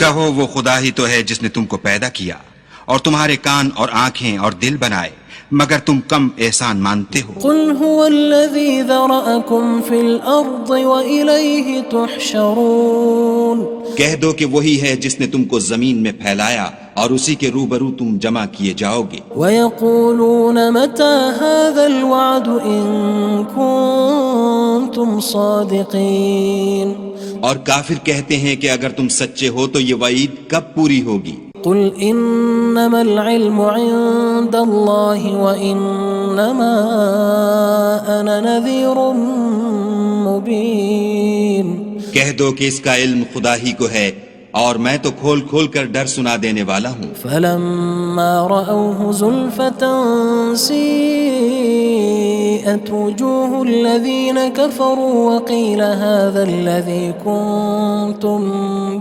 کہو وہ خدا ہی تو ہے جس نے تم کو پیدا کیا اور تمہارے کان اور آنکھیں اور دل بنائے، مگر تم کم احسان مانتے ہو. قُلْ هُوَ الَّذِي ذَرَأَكُمْ فِي الْأَرْضِ وَإِلَيْهِ تُحْشَرُونَ. کہہ دو کہ وہی ہے جس نے تم کو زمین میں پھیلایا اور اسی کے روبرو تم جمع کیے جاؤ گے. وَيَقُولُونَ مَتَى هَذَا الْوَعْدُ إِن كُنتُمْ صَادِقِينَ. اور کافر کہتے ہیں کہ اگر تم سچے ہو تو یہ وعید کب پوری ہوگی؟ قُلْ إِنَّمَا الْعِلْمُ عِندَ اللَّهِ وَإِنَّمَا أَنَا نَذِيرٌ مُّبِينٌ. کہہ دو کہ اس کا علم خدا ہی کو ہے اور میں تو کھول کھول کر ڈر سنا دینے والا ہوں. فَلَمَّا رَأَوْهُ زُلْفَةً سِيئَتْ وُجُوهُ الَّذِينَ كَفَرُوا وَقِيلَ هَذَا الَّذِي كُنتُم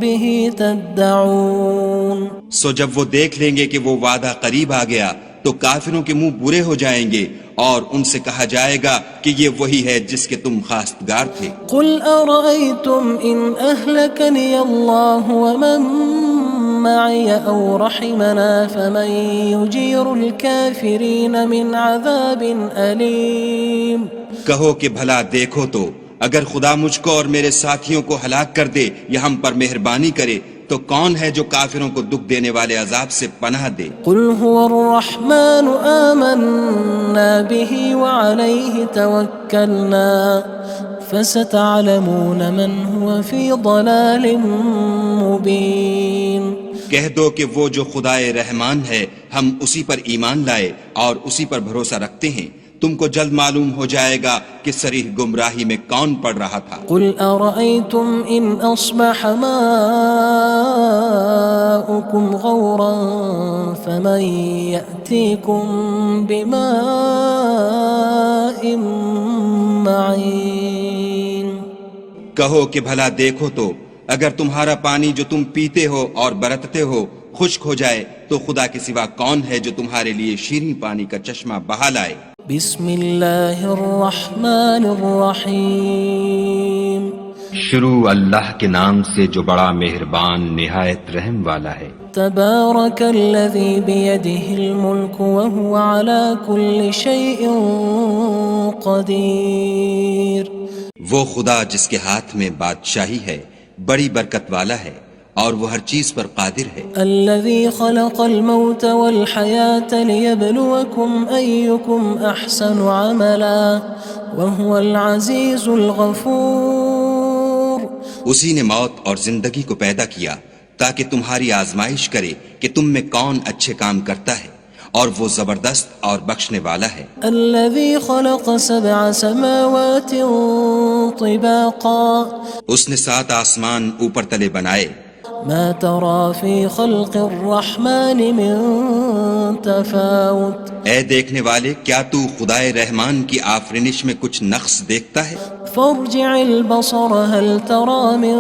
بِهِ تَدَّعُونَ. سو جب وہ دیکھ لیں گے کہ وہ وعدہ قریب آ گیا تو کافروں کے منہ برے ہو جائیں گے اور ان سے کہا جائے گا کہ یہ وہی ہے جس کے تم خواستگار تھے. قُلْ أَرَأَيْتُمْ إِنْ أَهْلَكَنِيَ اللَّهُ وَمَن مَّعِيَ أَوْ رَحِمَنَا فَمَن يُجِيرُ الْكَافِرِينَ مِنْ عَذَابٍ أَلِيمٍ. کہو کہ بھلا دیکھو تو اگر خدا مجھ کو اور میرے ساتھیوں کو ہلاک کر دے یا ہم پر مہربانی کرے تو کون ہے جو کافروں کو دکھ دینے والے عذاب سے پناہ دے؟ قُلْ هُوَ الرَّحْمَنُ آمَنَّا بِهِ وَعَلَيْهِ تَوَكَّلْنَا فَسَتَعْلَمُونَ مَنْ هُوَ فِي ضَلَالٍ مُّبِينٍ. کہہ دو کہ وہ جو خدائے رحمان ہے ہم اسی پر ایمان لائے اور اسی پر بھروسہ رکھتے ہیں، تم کو جلد معلوم ہو جائے گا کہ صریح گمراہی میں کون پڑ رہا تھا۔ قل أرأيتم إن أصبح ماؤكم غورا فمن يأتيكم بماء معين۔ کہو کہ بھلا دیکھو تو اگر تمہارا پانی جو تم پیتے ہو اور برتتے ہو خشک ہو جائے تو خدا کے سوا کون ہے جو تمہارے لیے شیریں پانی کا چشمہ بہا لائے۔ بسم اللہ الرحمن الرحیم۔ شروع اللہ کے نام سے جو بڑا مہربان نہایت رحم والا ہے۔ تبارک الذی بیدہ الملک وہو علی کل شیء قدیر۔ وہ خدا جس کے ہاتھ میں بادشاہی ہے بڑی برکت والا ہے اور وہ ہر چیز پر قادر ہے۔ الذي خلق الموت والحياة ليبلوكم أيكم أحسن عملا وهو العزيز الغفور۔ اسی نے موت اور زندگی کو پیدا کیا تاکہ تمہاری آزمائش کرے کہ تم میں کون اچھے کام کرتا ہے اور وہ زبردست اور بخشنے والا ہے۔ الذي خلق 7 سماوات طباقا۔ اس نے 7 آسمان اوپر تلے بنائے۔ ما ترى في خلق الرحمن من تفاوت۔ اے دیکھنے والے کیا تو خدائے رحمان کی آفرینش میں کچھ نقص دیکھتا ہے؟ فارجع البصر هل ترى من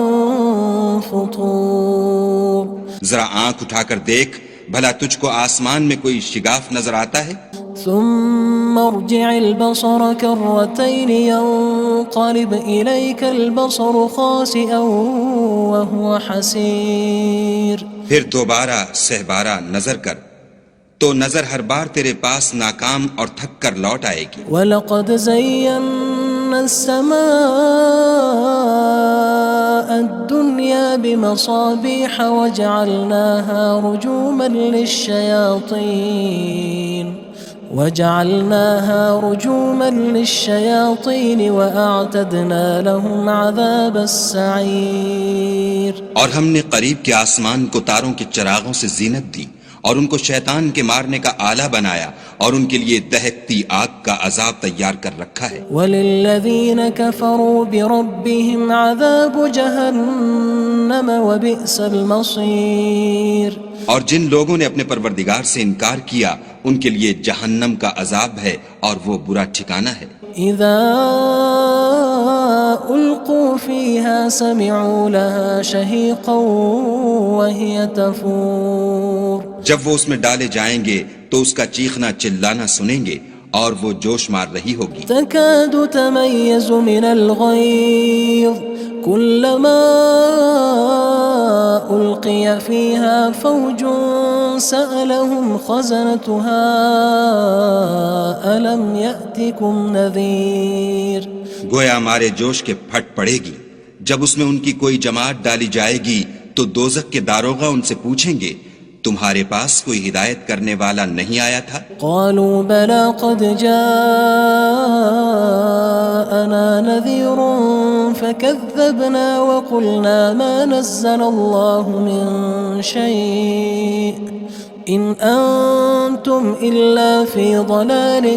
فطور۔ ذرا آنکھ اٹھا کر دیکھ بھلا تجھ کو آسمان میں کوئی شگاف نظر آتا ہے؟ ثم ارجع البصر كرتين ينقلب إليك البصر خاسئا وهو حسير۔ پھر دوبارہ سہبارہ نظر کر تو نظر ہر بار تیرے پاس ناکام اور تھک کر لوٹ آئے گی۔ وَلَقَدْ زَيَّنَّا السَّمَاءَ الدُّنْيَا بِمَصَابِيحَ وَجَعَلْنَاهَا رُجُومًا لِلشَّيَاطِينِ وَأَعْتَدْنَا لَهُمْ عَذَابَ السَّعِيرِ۔ اور ہم نے قریب کے آسمان کو تاروں کے چراغوں سے زینت دی اور ان کو شیطان کے مارنے کا آلہ بنایا اور ان کے لیے دہکتی آگ کا عذاب تیار کر رکھا ہے۔ وَلِلَّذِينَ كَفَرُوا بِرَبِّهِمْ عَذَابُ جَهَنَّمَ وَبِئْسَ الْمَصِيرُ۔ اور جن لوگوں نے اپنے پروردگار سے انکار کیا ان کے لیے جہنم کا عذاب ہے اور وہ برا ٹھکانہ ہے۔ اذا القوا فيها سمعوا لها شهيقا وهي تفور۔ جب وہ اس میں ڈالے جائیں گے تو اس کا چیخنا چلانا سنیں گے اور وہ جوش مار رہی ہوگی۔ تكاد تميز من الغيظ كلما ألقي فيها فوج سألهم خزنتها ألم يأتكم نذير۔ گویا ہمارے جوش کے پھٹ پڑے گی جب اس میں ان کی کوئی جماعت ڈالی جائے گی تو دوزخ کے داروغہ ان سے پوچھیں گے تمہارے پاس کوئی ہدایت کرنے والا نہیں آیا تھا؟ قالوا بلى قد جاءنا نذير فكذبنا وقلنا ما نزل الله من شيء إن أنتم إلا في ضلال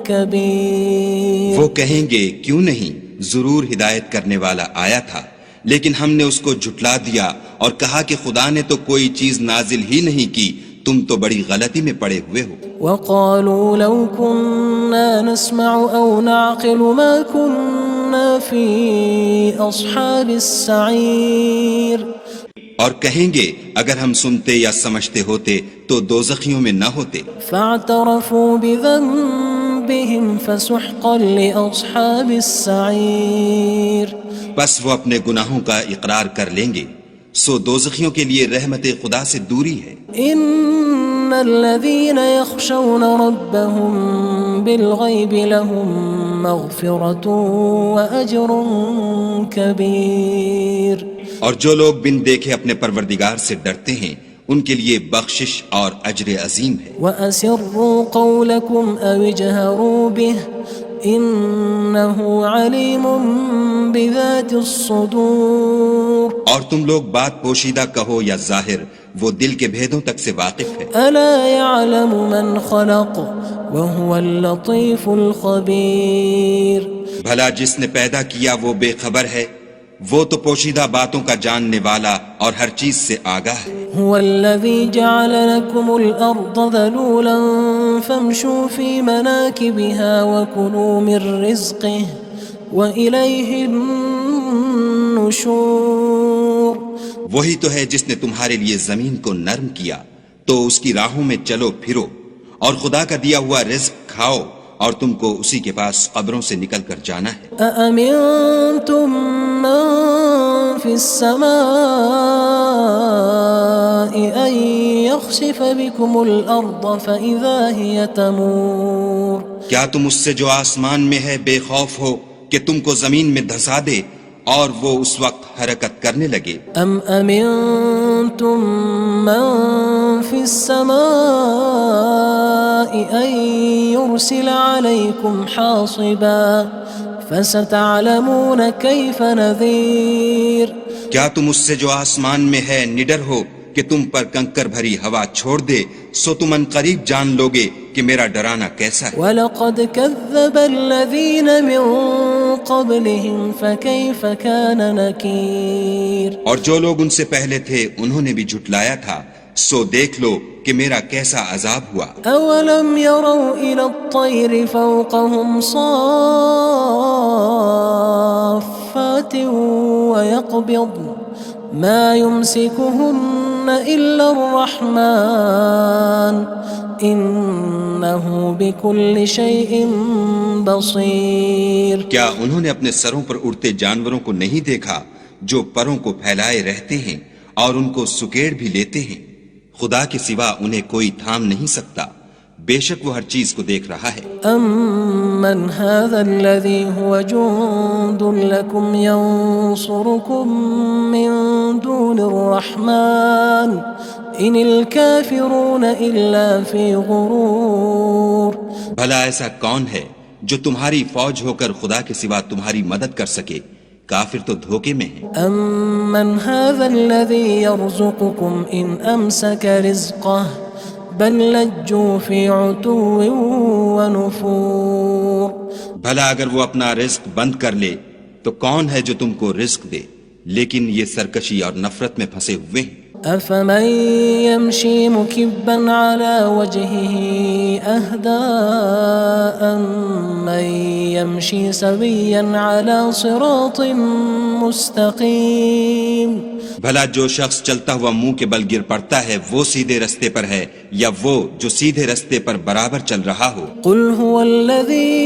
كبير۔ وہ کہیں گے کیوں نہیں، ضرور ہدایت کرنے والا آیا تھا لیکن ہم نے اس کو جھٹلا دیا اور کہا کہ خدا نے تو کوئی چیز نازل ہی نہیں کی، تم تو بڑی غلطی میں پڑے ہوئے ہو۔ وقالوا لو كنا نسمع أو نعقل ما كنا في أصحاب السعير۔ اور کہیں گے اگر ہم سنتے یا سمجھتے ہوتے تو دوزخیوں میں نہ ہوتے۔ فاعترفوا بذنبهم فسحقا لأصحاب السعير۔ بس وہ اپنے گناہوں کا اقرار کر لیں گے، سو دوزخیوں کے لیے رحمت خدا سے دوری ہے۔ ان الذين يخشون ربهم بالغيب لهم مغفرة وأجر كبير۔ اور جو لوگ بن دیکھے اپنے پروردگار سے ڈرتے ہیں ان کے لیے بخشش اور اجر عظیم ہے۔ وَأَسِرُّوا قَوْلَكُمْ أَوِ اجْهَرُوا بِهِ إنه عليم بذات الصدور اور تم لوگ بات پوشیدہ کہو یا ظاہر، وہ دل کے بھیدوں تک سے واقف ہے۔ ألا يعلم من خلق وهو اللطيف الخبير بھلا جس نے پیدا کیا وہ بے خبر ہے، وہ تو پوشیدہ باتوں کا جاننے والا اور ہر چیز سے آگاہ ہے۔ هو الذي جعل لكم الأرض ذلولا فامشوا في مناكبها وكلوا من رزقه وإليه النشور وہی تو ہے جس نے تمہارے لیے زمین کو نرم کیا تو اس کی راہوں میں چلو پھرو، اور خدا کا دیا ہوا رزق کھاؤ، اور تم کو اسی کے پاس قبروں سے نکل کر جانا ہے۔ أأمنتم من في السماء أن يخسف بكم الأرض فإذا هي تمور کیا تم اس سے جو آسمان میں ہے بے خوف ہو کہ تم کو زمین میں دھسا دے اور وہ اس وقت حرکت کرنے لگے؟ أم أمنتم من في السماء أن يرسل عليكم حاصبا فستعلمون كيف نذير کیا تم اس سے جو آسمان میں ہے نڈر ہو کہ تم پر کنکر بھری ہوا چھوڑ دے، سو تم ان قریب جان لوگے کہ میرا ڈرانا کیسا ہے۔ وَلَقَدْ كَذَّبَ الَّذِينَ مِن قَبْلِهِمْ فَكَيْفَ كَانَ نَكِيرٌ اور جو لوگ ان سے پہلے تھے انہوں نے بھی جھٹلایا تھا، سو دیکھ لو کہ میرا کیسا عذاب ہوا۔ أَوَلَمْ يَرَوْا إِلَى الطَّيْرِ فَوْقَهُمْ صَافَّاتٍ وَيَقْبِضْنَ مَا يُمْسِكُهُنَّ إِلَّا الرَّحْمَنُ إِنَّهُ بِكُلِّ شَيْءٍ بَصِيرٌ کیا انہوں نے اپنے سروں پر اڑتے جانوروں کو نہیں دیکھا جو پروں کو پھیلائے رہتے ہیں اور ان کو سکیڑ بھی لیتے ہیں؟ خدا کے سوا انہیں کوئی تھام نہیں سکتا، بے شک وہ ہر چیز کو دیکھ رہا ہے۔ أَمَّنْ هَذَا الَّذِي هُوَ جُندٌ لَكُمْ يَنصُرُكُم مِّن دُونِ الرَّحْمَنِ إِنِ الْكَافِرُونَ إِلَّا فِي غُرُورٍ بھلا ایسا کون ہے جو تمہاری فوج ہو کر خدا کے سوا تمہاری مدد کر سکے؟ کافر تو دھوکے میں ہیں۔ أَمَّنْ هَذَا الَّذِي يَرْزُقُكُمْ إِنْ أَمْسَكَ رِزْقَهُ بَلْ لَجُّوا فِي عُتُوٍّ وَنُفُورٍ بھلا اگر وہ اپنا رزق بند کر لے تو کون ہے جو تم کو رزق دے، لیکن یہ سرکشی اور نفرت میں پھنسے ہوئے ہیں۔ أَفَمَن يَمْشِي مُكِبًّا عَلَى وَجْهِهِ أَهْدَىٰ أَمَّن يَمْشِي سَوِيًّا عَلَى صِرَاطٍ مُّسْتَقِيمٍ بھلا جو شخص چلتا ہوا منہ کے بل گر پڑتا ہے وہ سیدھے رستے پر ہے یا وہ جو سیدھے رستے پر برابر چل رہا ہو؟ قُلْ هُوَ الَّذِي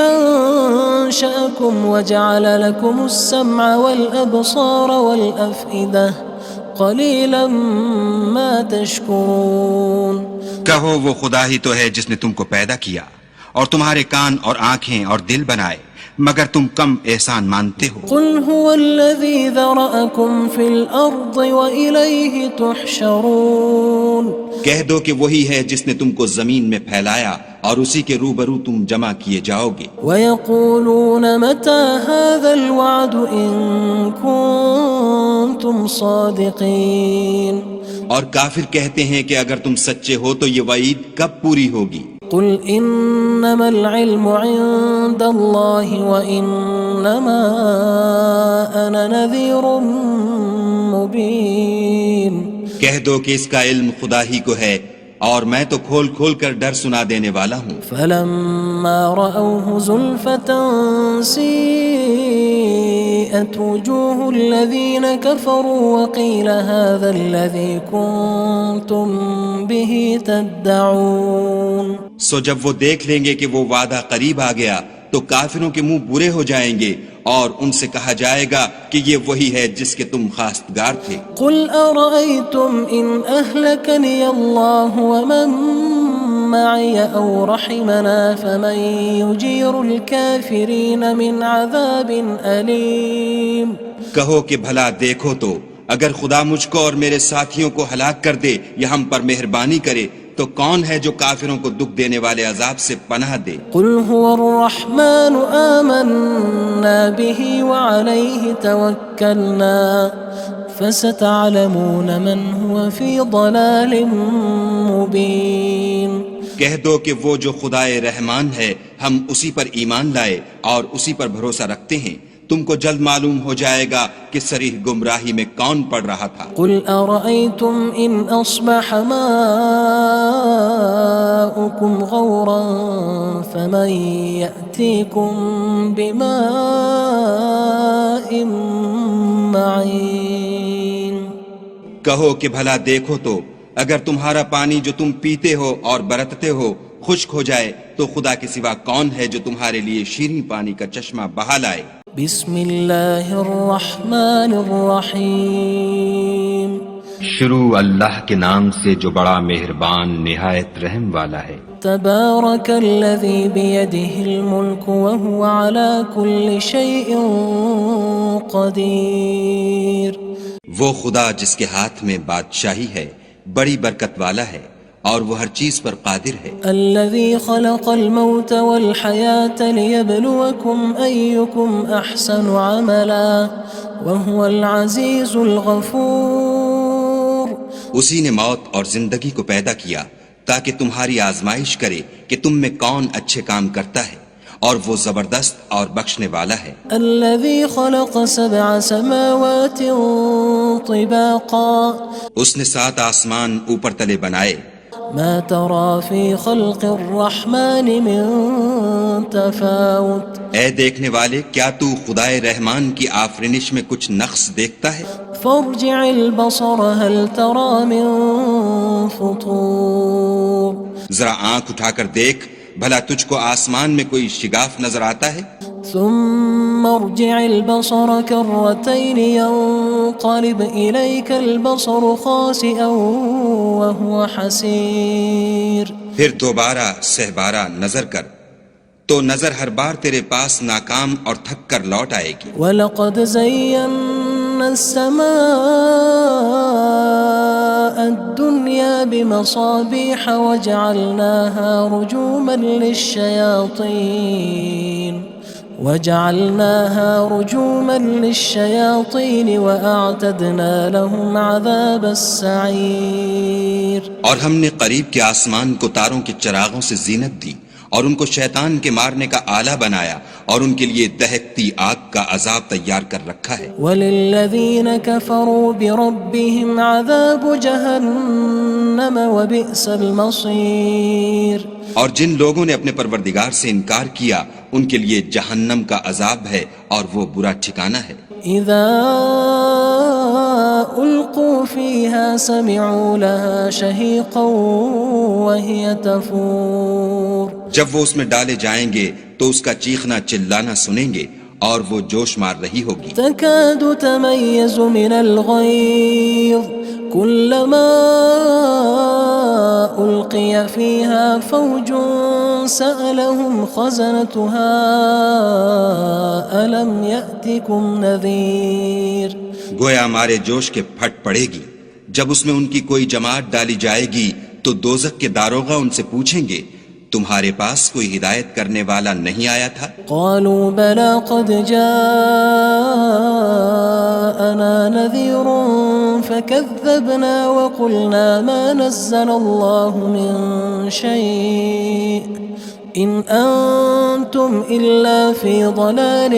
أَنشَأَكُمْ وَجَعَلَ لَكُمُ السَّمْعَ وَالْأَبْصَارَ وَالْأَفْئِدَةَ قَلِيلًا مَا تَشْكُرُونَ کہو وہ خدا ہی تو ہے جس نے تم کو پیدا کیا اور تمہارے کان اور آنکھیں اور دل بنائے، مگر تم کم احسان مانتے ہو۔ قُلْ هُوَ الَّذِي ذَرَأَكُمْ فِي الْأَرْضِ وَإِلَيْهِ تُحْشَرُونَ کہہ دو کہ وہی ہے جس نے تم کو زمین میں پھیلایا اور اسی کے روبرو تم جمع کیے جاؤ گے۔ وَيَقُولُونَ مَتَى هَذَا الْوَعْدُ إِن كُنتُمْ صَادِقِينَ اور کافر کہتے ہیں کہ اگر تم سچے ہو تو یہ وعید کب پوری ہوگی؟ قُلْ إِنَّمَا الْعِلْمُ عِندَ اللَّهِ وَإِنَّمَا أَنَا نَذِيرٌ مُّبِينٌ کہہ دو کہ اس کا علم خدا ہی کو ہے اور میں تو کھول کھول کر ڈر سنا دینے والا ہوں۔ فَلَمَّا رَأَوْهُ زُلْفَةً سِيئَتْ وُجُوهُ الَّذِينَ كَفَرُوا وَقِيلَ هَذَا الَّذِي كُنتُم بِهِ تَدَّعُونَ سو جب وہ دیکھ لیں گے کہ وہ وعدہ قریب آ گیا تو کافروں کے منہ برے ہو جائیں گے اور ان سے کہا جائے گا کہ یہ وہی ہے جس کے تم خواستگار تھے۔ قُلْ أَرَأَيْتُمْ إِنْ أَهْلَكَنِيَ اللَّهُ وَمَن مَّعِيَ أَوْ رَحِمَنَا فَمَن يُجِيرُ الْكَافِرِينَ مِنْ عَذَابٍ أَلِيمٍ کہو کہ بھلا دیکھو تو اگر خدا مجھ کو اور میرے ساتھیوں کو ہلاک کر دے یا ہم پر مہربانی کرے تو کون ہے جو کافروں کو دکھ دینے والے عذاب سے پناہ دے؟ قل هو الرحمن آمنا به وعليه توكلنا فستعلمون من هو في ضلال مبين. کہہ دو کہ وہ جو خدائے رحمان ہے ہم اسی پر ایمان لائے اور اسی پر بھروسہ رکھتے ہیں، تم کو جلد معلوم ہو جائے گا کہ صریح گمراہی میں کون پڑ رہا تھا. قل أرأيتم إن أصبح ماؤكم غورا فمن يأتيكم بماء معين. کہو کہ بھلا دیکھو تو اگر تمہارا پانی جو تم پیتے ہو اور برتتے ہو خشک ہو جائے تو خدا کے سوا کون ہے جو تمہارے لیے شیریں پانی کا چشمہ بہا لائے. بسم اللہ الرحمن الرحیم. شروع اللہ کے نام سے جو بڑا مہربان نہایت رحم والا ہے. تبارک الذی بیدہ الملک وہو علی کل شیء قدیر. وہ خدا جس کے ہاتھ میں بادشاہی ہے بڑی برکت والا ہے اور وہ ہر چیز پر قادر ہے. الذي خلق الموت والحياة ليبلوكم أيكم أحسن عملا وهو العزيز الغفور. اسی نے موت اور زندگی کو پیدا کیا تاکہ تمہاری آزمائش کرے کہ تم میں کون اچھے کام کرتا ہے اور وہ زبردست اور بخشنے والا ہے. الذي خلق 7 سماوات طباقا. اس نے 7 آسمان اوپر تلے بنائے. ما ترى في خلق الرحمن من تفاوت. اے دیکھنے والے کیا تو خدائے رحمان کی آفرینش میں کچھ نقص دیکھتا ہے؟ فارجع البصر هل ترى من فطور. ذرا آنکھ اٹھا کر دیکھ بھلا تجھ کو آسمان میں کوئی شگاف نظر آتا ہے؟ ثم ارجع البصر كرتين ينقلب إليك البصر خاسئا وهو حسير. پھر دوبارہ سہبارہ نظر کر تو نظر ہر بار تیرے پاس ناکام اور تھک کر لوٹ آئے گی. وَلَقَدْ زَيَّنَّا السَّمَاءَ الدُّنْيَا بِمَصَابِيحَ وَجَعَلْنَاهَا رُجُومًا لِلشَّيَاطِينِ وَأَعْتَدْنَا لَهُمْ عَذَابَ السَّعِيرِ. اور ہم نے قریب کے آسمان کو تاروں کے چراغوں سے زینت دی اور ان کو شیطان کے مارنے کا آلہ بنایا اور ان کے لیے دہکتی آگ کا عذاب تیار کر رکھا ہے. وَلِلَّذِينَ كَفَرُوا بِرَبِّهِمْ عَذَابُ جَهَنَّمَ وَبِئْسَ الْمَصِيرُ. اور جن لوگوں نے اپنے پروردگار سے انکار کیا ان کے لیے جہنم کا عذاب ہے اور وہ برا ٹھکانہ ہے. اذا القوا فيها سمعوا لها شهيقا وهي تفور. جب وہ اس میں ڈالے جائیں گے تو اس کا چیخنا چلانا سنیں گے اور وہ جوش مار رہی ہوگی. تكاد تميز من الغيظ كلما ألقي فيها فوج سألهم خزنتها ألم يأتكم نذير. گویا مارے جوش کے پھٹ پڑے گی. جب اس میں ان کی کوئی جماعت ڈالی جائے گی تو دوزخ کے داروغہ ان سے پوچھیں گے تمہارے پاس کوئی ہدایت کرنے والا نہیں آیا تھا؟ قالوا بلى قد جاءنا نذير فكذبنا وقلنا ما نزل الله من شيء إن أنتم إلا في ضلال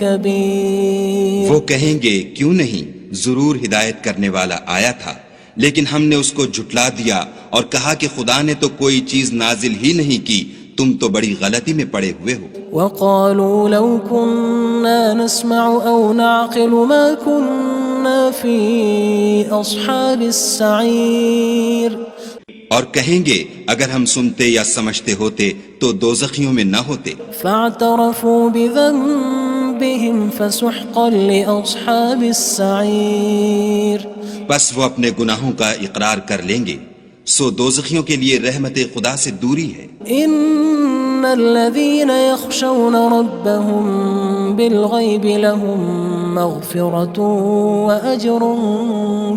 كبير. وہ کہیں گے کیوں نہیں، ضرور ہدایت کرنے والا آیا تھا لیکن ہم نے اس کو جھٹلا دیا اور کہا کہ خدا نے تو کوئی چیز نازل ہی نہیں کی، تم تو بڑی غلطی میں پڑے ہوئے ہو. وقالوا لو كنا نسمع أو نعقل ما كنا في أصحاب السعير. اور کہیں گے اگر ہم سنتے یا سمجھتے ہوتے تو دوزخیوں میں نہ ہوتے. فاعترفوا بذنبهم فسحقا لأصحاب السعير. بس وہ اپنے گناہوں کا اقرار کر لیں گے، سو دوزخیوں کے لیے رحمت خدا سے دوری ہے. ان الذين يخشون ربهم بالغيب لهم مغفرة وأجر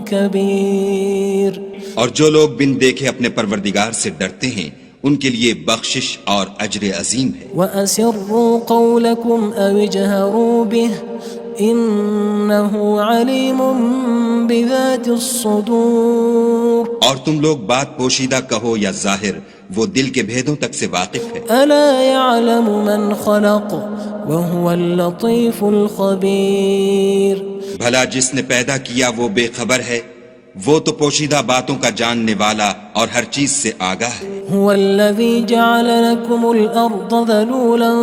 كبير. اور جو لوگ بن دیکھے اپنے پروردگار سے ڈرتے ہیں ان کے لیے بخشش اور اجر عظیم ہے. وَأَسِرُّوا قَوْلَكُمْ أَوِ اجْهَرُوا بِهِ إِنَّهُ عَلِيمٌ بِذَاتِ الصُّدُورِ. اور تم لوگ بات پوشیدہ کہو یا ظاہر، وہ دل کے بھیدوں تک سے واقف ہے. أَلَا يَعْلَمُ مَنْ خَلَقَ وَهُوَ اللَّطِيفُ الْخَبِيرُ. بھلا جس نے پیدا کیا وہ بے خبر ہے، وہ تو پوشیدہ باتوں کا جاننے والا اور ہر چیز سے آگاہ ہے. هو الذي جعل لكم الأرض ذلولا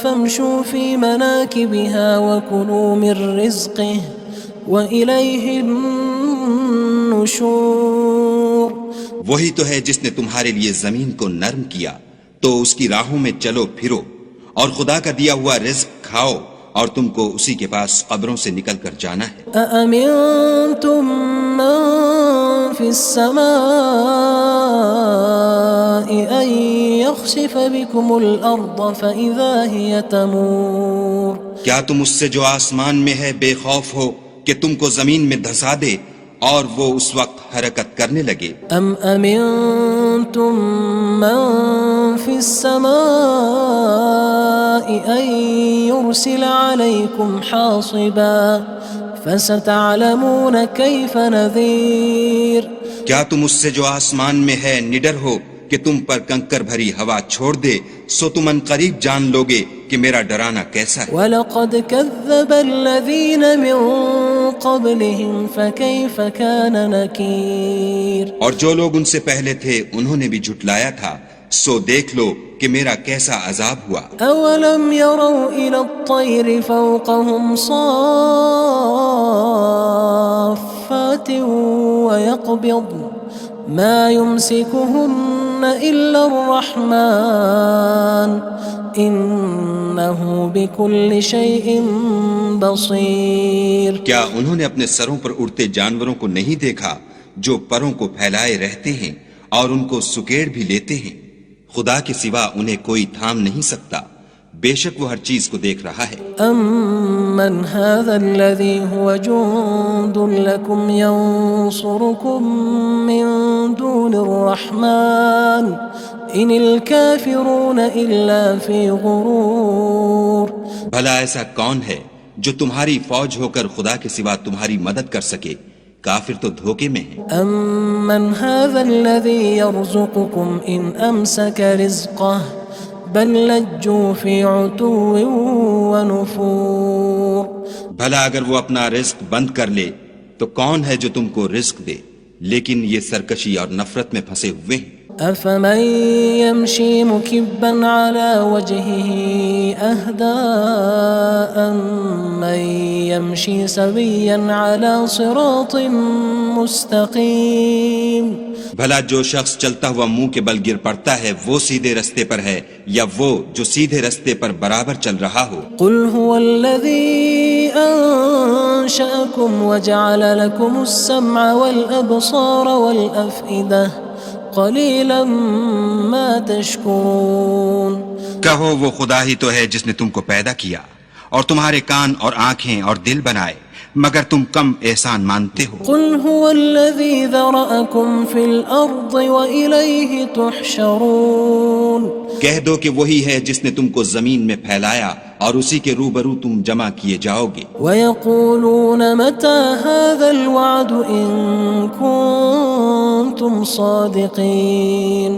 فامشوا في مناكبها وكلوا من رزقه وإليه النشور. وہی تو ہے جس نے تمہارے لیے زمین کو نرم کیا تو اس کی راہوں میں چلو پھرو اور خدا کا دیا ہوا رزق کھاؤ اور تم کو اسی کے پاس قبروں سے نکل کر جانا ہے. أأمنتم من في السماء أن يخسف بكم الأرض فإذا هي تمور. کیا تم اس سے جو آسمان میں ہے بے خوف ہو کہ تم کو زمین میں دھسا دے اور وہ اس وقت حرکت کرنے لگے؟ أم أمنتم من في السماء أن يرسل عليكم حاصبا فستعلمون كيف نذير. کیا تم اس سے جو آسمان میں ہے نڈر ہو کہ تم پر کنکر بھری ہوا چھوڑ دے، سو تم ان قریب جان لوگے کہ میرا ڈرانا کیسا ہے. وَلَقَدْ كَذَّبَ الَّذِينَ مِن قَبْلِهِمْ فَكَيْفَ كَانَ نَكِيرٌ. اور جو لوگ ان سے پہلے تھے انہوں نے بھی جھٹلایا تھا، سو دیکھ لو کہ میرا کیسا عذاب ہوا. أَوَلَمْ يَرَوْا إِلَى الطَّيْرِ فَوْقَهُمْ صَافَّاتٍ وَيَقْبِضْنَ مَا يُمْسِكُهُنَّ إِلَّا الرَّحْمَنُ إِنَّهُ بِكُلِّ شَيْءٍ بَصِيرٌ. کیا انہوں نے اپنے سروں پر اڑتے جانوروں کو نہیں دیکھا جو پروں کو پھیلائے رہتے ہیں اور ان کو سکیڑ بھی لیتے ہیں؟ خدا کے سوا انہیں کوئی تھام نہیں سکتا، بے شک وہ ہر چیز کو دیکھ رہا ہے. أَمَّنْ هَذَا الَّذِي هُوَ جُندٌ لَكُمْ يَنصُرُكُم مِّن دُونِ الرَّحْمَنِ إِنِ الْكَافِرُونَ إِلَّا فِي غُرُورٍ. بھلا ایسا کون ہے جو تمہاری فوج ہو کر خدا کے سوا تمہاری مدد کر سکے؟ کافر تو دھوکے میں ہیں. أَمَّنْ هَذَا الَّذِي يَرْزُقُكُمْ إِنْ أَمْسَكَ رِزْقَهُ بَلْ لَجُّوا فِي عُتُوٍّ وَنُفُورٍ. بھلا اگر وہ اپنا رزق بند کر لے تو کون ہے جو تم کو رزق دے؟ لیکن یہ سرکشی اور نفرت میں پھنسے ہوئے ہیں. أَفَمَن يَمْشِي مُكِبًّا عَلَى وَجْهِهِ أَهْدَىٰ أَمَّن يَمْشِي سَوِيًّا عَلَى صِرَاطٍ مُّسْتَقِيمٍ. بھلا جو شخص چلتا ہوا منہ کے بل گر پڑتا ہے وہ سیدھے رستے پر ہے یا وہ جو سیدھے رستے پر برابر چل رہا ہو؟ قُلْ هُوَ الَّذِي أَنشَأَكُمْ وَجَعَلَ لَكُمُ السَّمْعَ وَالْأَبْصَارَ وَالْأَفْئِدَةَ قَلِيلًا مَا تَشْكُرُونَ. کہو وہ خدا ہی تو ہے جس نے تم کو پیدا کیا اور تمہارے کان اور آنکھیں اور دل بنائے، مگر تم کم احسان مانتے ہو. قُلْ هُوَ الَّذِي ذَرَأَكُمْ فِي الْأَرْضِ وَإِلَيْهِ تُحْشَرُونَ. کہہ دو کہ وہی ہے جس نے تم کو زمین میں پھیلایا اور اسی کے روبرو تم جمع کیے جاؤ گے. وَيَقُولُونَ مَتَى هَذَا الْوَعْدُ إِن كُنتُمْ صَادِقِينَ.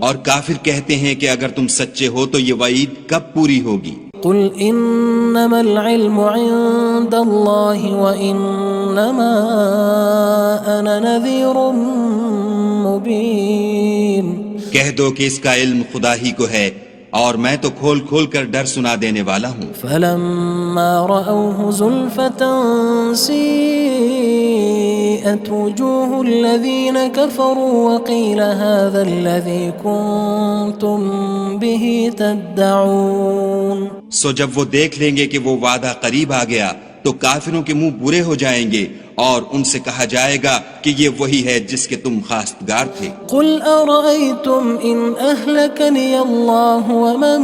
اور کافر کہتے ہیں کہ اگر تم سچے ہو تو یہ وعید کب پوری ہوگی؟ قُلْ إِنَّمَا الْعِلْمُ عِندَ اللَّهِ وَإِنَّمَا أَنَا نَذِيرٌ مُّبِينٌ. کہہ دو کہ اس کا علم خدا ہی کو ہے اور میں تو کھول کھول کر ڈر سنا دینے والا ہوں. فَلَمَّا رَأَوْهُ زُلْفَةً سِيئَتْ وُجُوهُ الَّذِينَ كَفَرُوا وَقِيلَ هَذَا الَّذِي كُنتُم بِهِ تَدَّعُونَ. سو جب وہ دیکھ لیں گے کہ وہ وعدہ قریب آ گیا تو کافروں کے منہ برے ہو جائیں گے اور ان سے کہا جائے گا کہ یہ وہی ہے جس کے تم خواستگار تھے۔ قل أرأيتم إن أهلكني الله ومن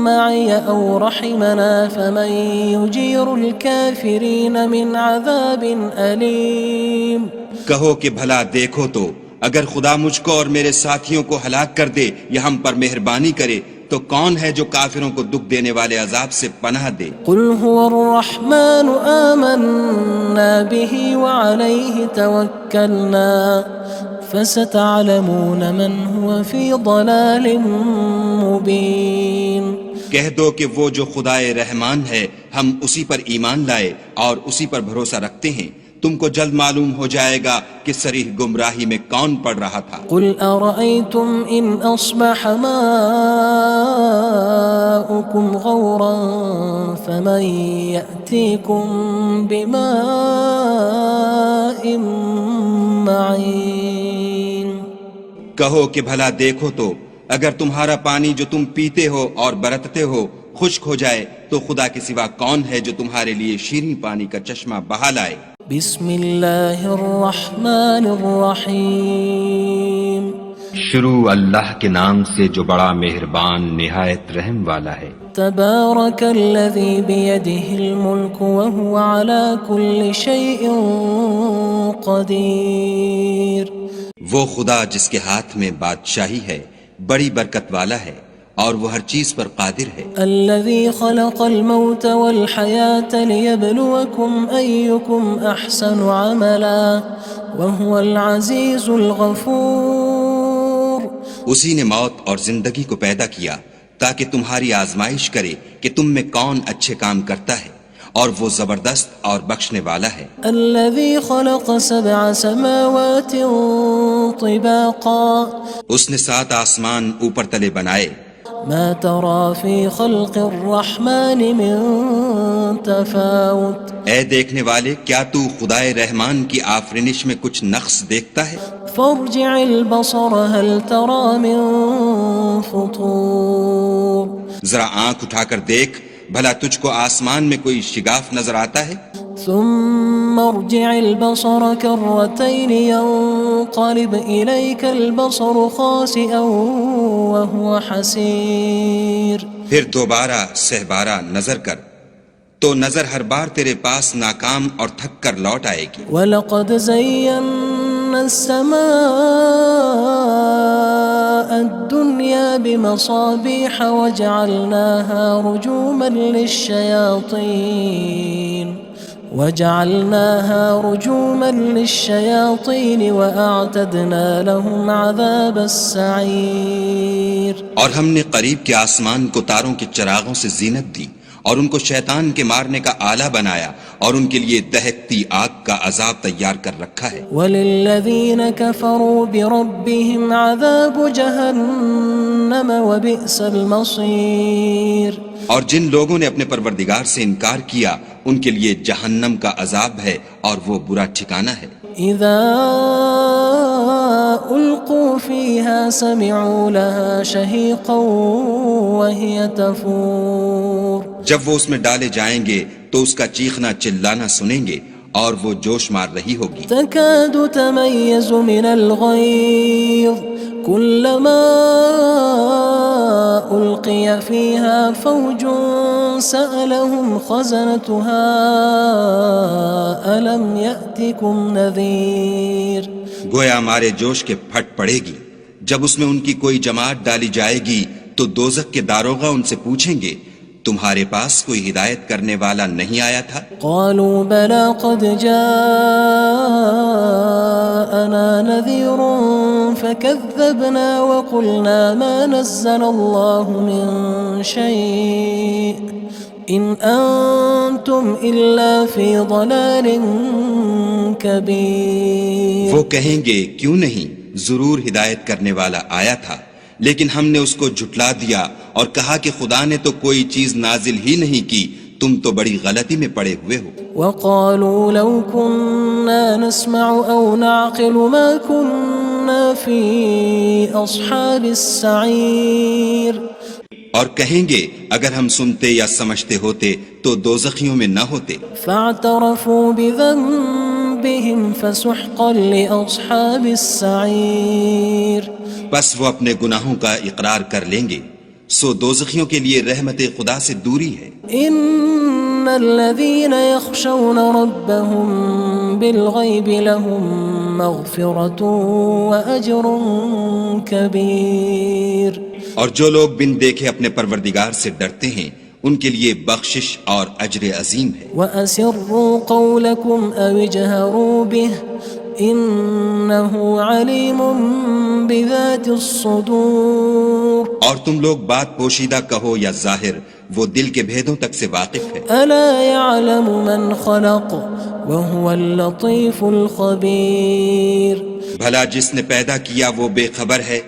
معي أو رحمنا فمن يجير الكافرين من عذاب أليم۔ کہو کہ بھلا دیکھو تو اگر خدا مجھ کو اور میرے ساتھیوں کو ہلاک کر دے یا ہم پر مہربانی کرے تو کون ہے جو کافروں کو دکھ دینے والے عذاب سے پناہ دے؟ قل هو الرحمن آمنا به وعليه توكلنا فستعلمون من هو في ضلال مبين۔ کہہ دو کہ وہ جو خدائے رحمان ہے ہم اسی پر ایمان لائے اور اسی پر بھروسہ رکھتے ہیں، تم کو جلد معلوم ہو جائے گا کہ صریح گمراہی میں کون پڑ رہا تھا۔ قل أرأيتم إن أصبح ماؤكم غورا فمن يأتيكم بماء معين۔ کہو کہ بھلا دیکھو تو اگر تمہارا پانی جو تم پیتے ہو اور برتتے ہو خشک ہو جائے تو خدا کے سوا کون ہے جو تمہارے لیے شیریں پانی کا چشمہ بہا لائے؟ بسم اللہ الرحمن الرحیم۔ شروع اللہ کے نام سے جو بڑا مہربان نہایت رحم والا ہے۔ تبارک الذی بیدہ الملک وہو علی کل شیء قدیر۔ وہ خدا جس کے ہاتھ میں بادشاہی ہے بڑی برکت والا ہے اور وہ ہر چیز پر قادر ہے۔ الذي خلق الموت والحياة ليبلوكم أيكم أحسن عملا وهو العزيز الغفور۔ اسی نے موت اور زندگی کو پیدا کیا تاکہ تمہاری آزمائش کرے کہ تم میں کون اچھے کام کرتا ہے، اور وہ زبردست اور بخشنے والا ہے۔ الذي خلق 7 سماوات طباقا۔ اس نے 7 آسمان اوپر تلے بنائے۔ ما ترى في خلق الرحمن من تفاوت۔ اے دیکھنے والے، کیا تو خدائے رحمان کی آفرینش میں کچھ نقص دیکھتا ہے؟ فارجع البصر هل ترى من فطور۔ ذرا آنکھ اٹھا کر دیکھ، بھلا تجھ کو آسمان میں کوئی شگاف نظر آتا ہے؟ ثم ارجع البصر كرتين ينقلب إليك البصر خاسئا وهو حسير۔ پھر دوبارہ سہبارہ نظر کر تو نظر ہر بار تیرے پاس ناکام اور تھک کر لوٹ آئے گی۔ وَلَقَدْ زَيَّنَّا السَّمَاءَ الدُّنْيَا بِمَصَابِيحَ وَجَعَلْنَاهَا رُجُومًا لِلشَّيَاطِينِ وَأَعْتَدْنَا لَهُمْ عَذَابَ السَّعِيرِ۔ اور ہم نے قریب کے آسمان کو تاروں کے چراغوں سے زینت دی اور ان کو شیطان کے مارنے کا آلہ بنایا اور ان کے لیے دہکتی آگ کا عذاب تیار کر رکھا ہے۔ وَلِلَّذِينَ كَفَرُوا بِرَبِّهِمْ عَذَابُ جَهَنَّمَ وَبِئْسَ الْمَصِيرُ۔ اور جن لوگوں نے اپنے پروردگار سے انکار کیا ان کے لیے جہنم کا عذاب ہے اور وہ برا ٹھکانہ ہے۔ اذا القوا فيها سمعوا لها شهيقا وهي تفور۔ جب وہ اس میں ڈالے جائیں گے تو اس کا چیخنا چلانا سنیں گے اور وہ جوش مار رہی ہوگی۔ تكاد تميز من الغيظ كلما ألقي فيها فوج سألهم خزنتها ألم يأتكم نذير۔ گویا ہمارے جوش کے پھٹ پڑے گی جب اس میں ان کی کوئی جماعت ڈالی جائے گی تو دوزخ کے داروغہ ان سے پوچھیں گے تمہارے پاس کوئی ہدایت کرنے والا نہیں آیا تھا؟ قالوا بلى قد جاءنا نذير فكذبنا وقلنا ما نزل الله من شيء إن أنتم إلا في ضلال كبير۔ وہ کہیں گے کیوں نہیں، ضرور ہدایت کرنے والا آیا تھا، لیکن ہم نے اس کو جھٹلا دیا اور کہا کہ خدا نے تو کوئی چیز نازل ہی نہیں کی، تم تو بڑی غلطی میں پڑے ہوئے ہو۔ وقالوا لو كنا نسمع أو نعقل ما كنا في أصحاب السعير۔ اور کہیں گے اگر ہم سنتے یا سمجھتے ہوتے تو دوزخیوں میں نہ ہوتے. فاعترفوا بذنبهم فسحقا لأصحاب السعير. بس وہ اپنے گناہوں کا اقرار کر لیں گے، سو دوزخیوں کے لیے رحمت خدا سے دوری ہے. ان الذين يخشون ربهم بالغيب لهم مغفرة وأجر كبير. اور جو لوگ بن دیکھے اپنے پروردگار سے ڈرتے ہیں ان کے لیے بخشش اور اجر عظیم ہے. وَأَسِرُّوا قَوْلَكُمْ أَوِ اجْهَرُوا بِهِ إِنَّهُ عَلِيمٌ بِذَاتِ الصُّدُورِ. اور تم لوگ بات پوشیدہ کہو یا ظاہر، وہ دل کے بھیدوں تک سے واقف ہے. أَلَا يَعْلَمُ مَنْ خَلَقَ وَهُوَ اللَّطِيفُ الْخَبِيرُ. بھلا جس نے پیدا کیا وہ بے خبر ہے،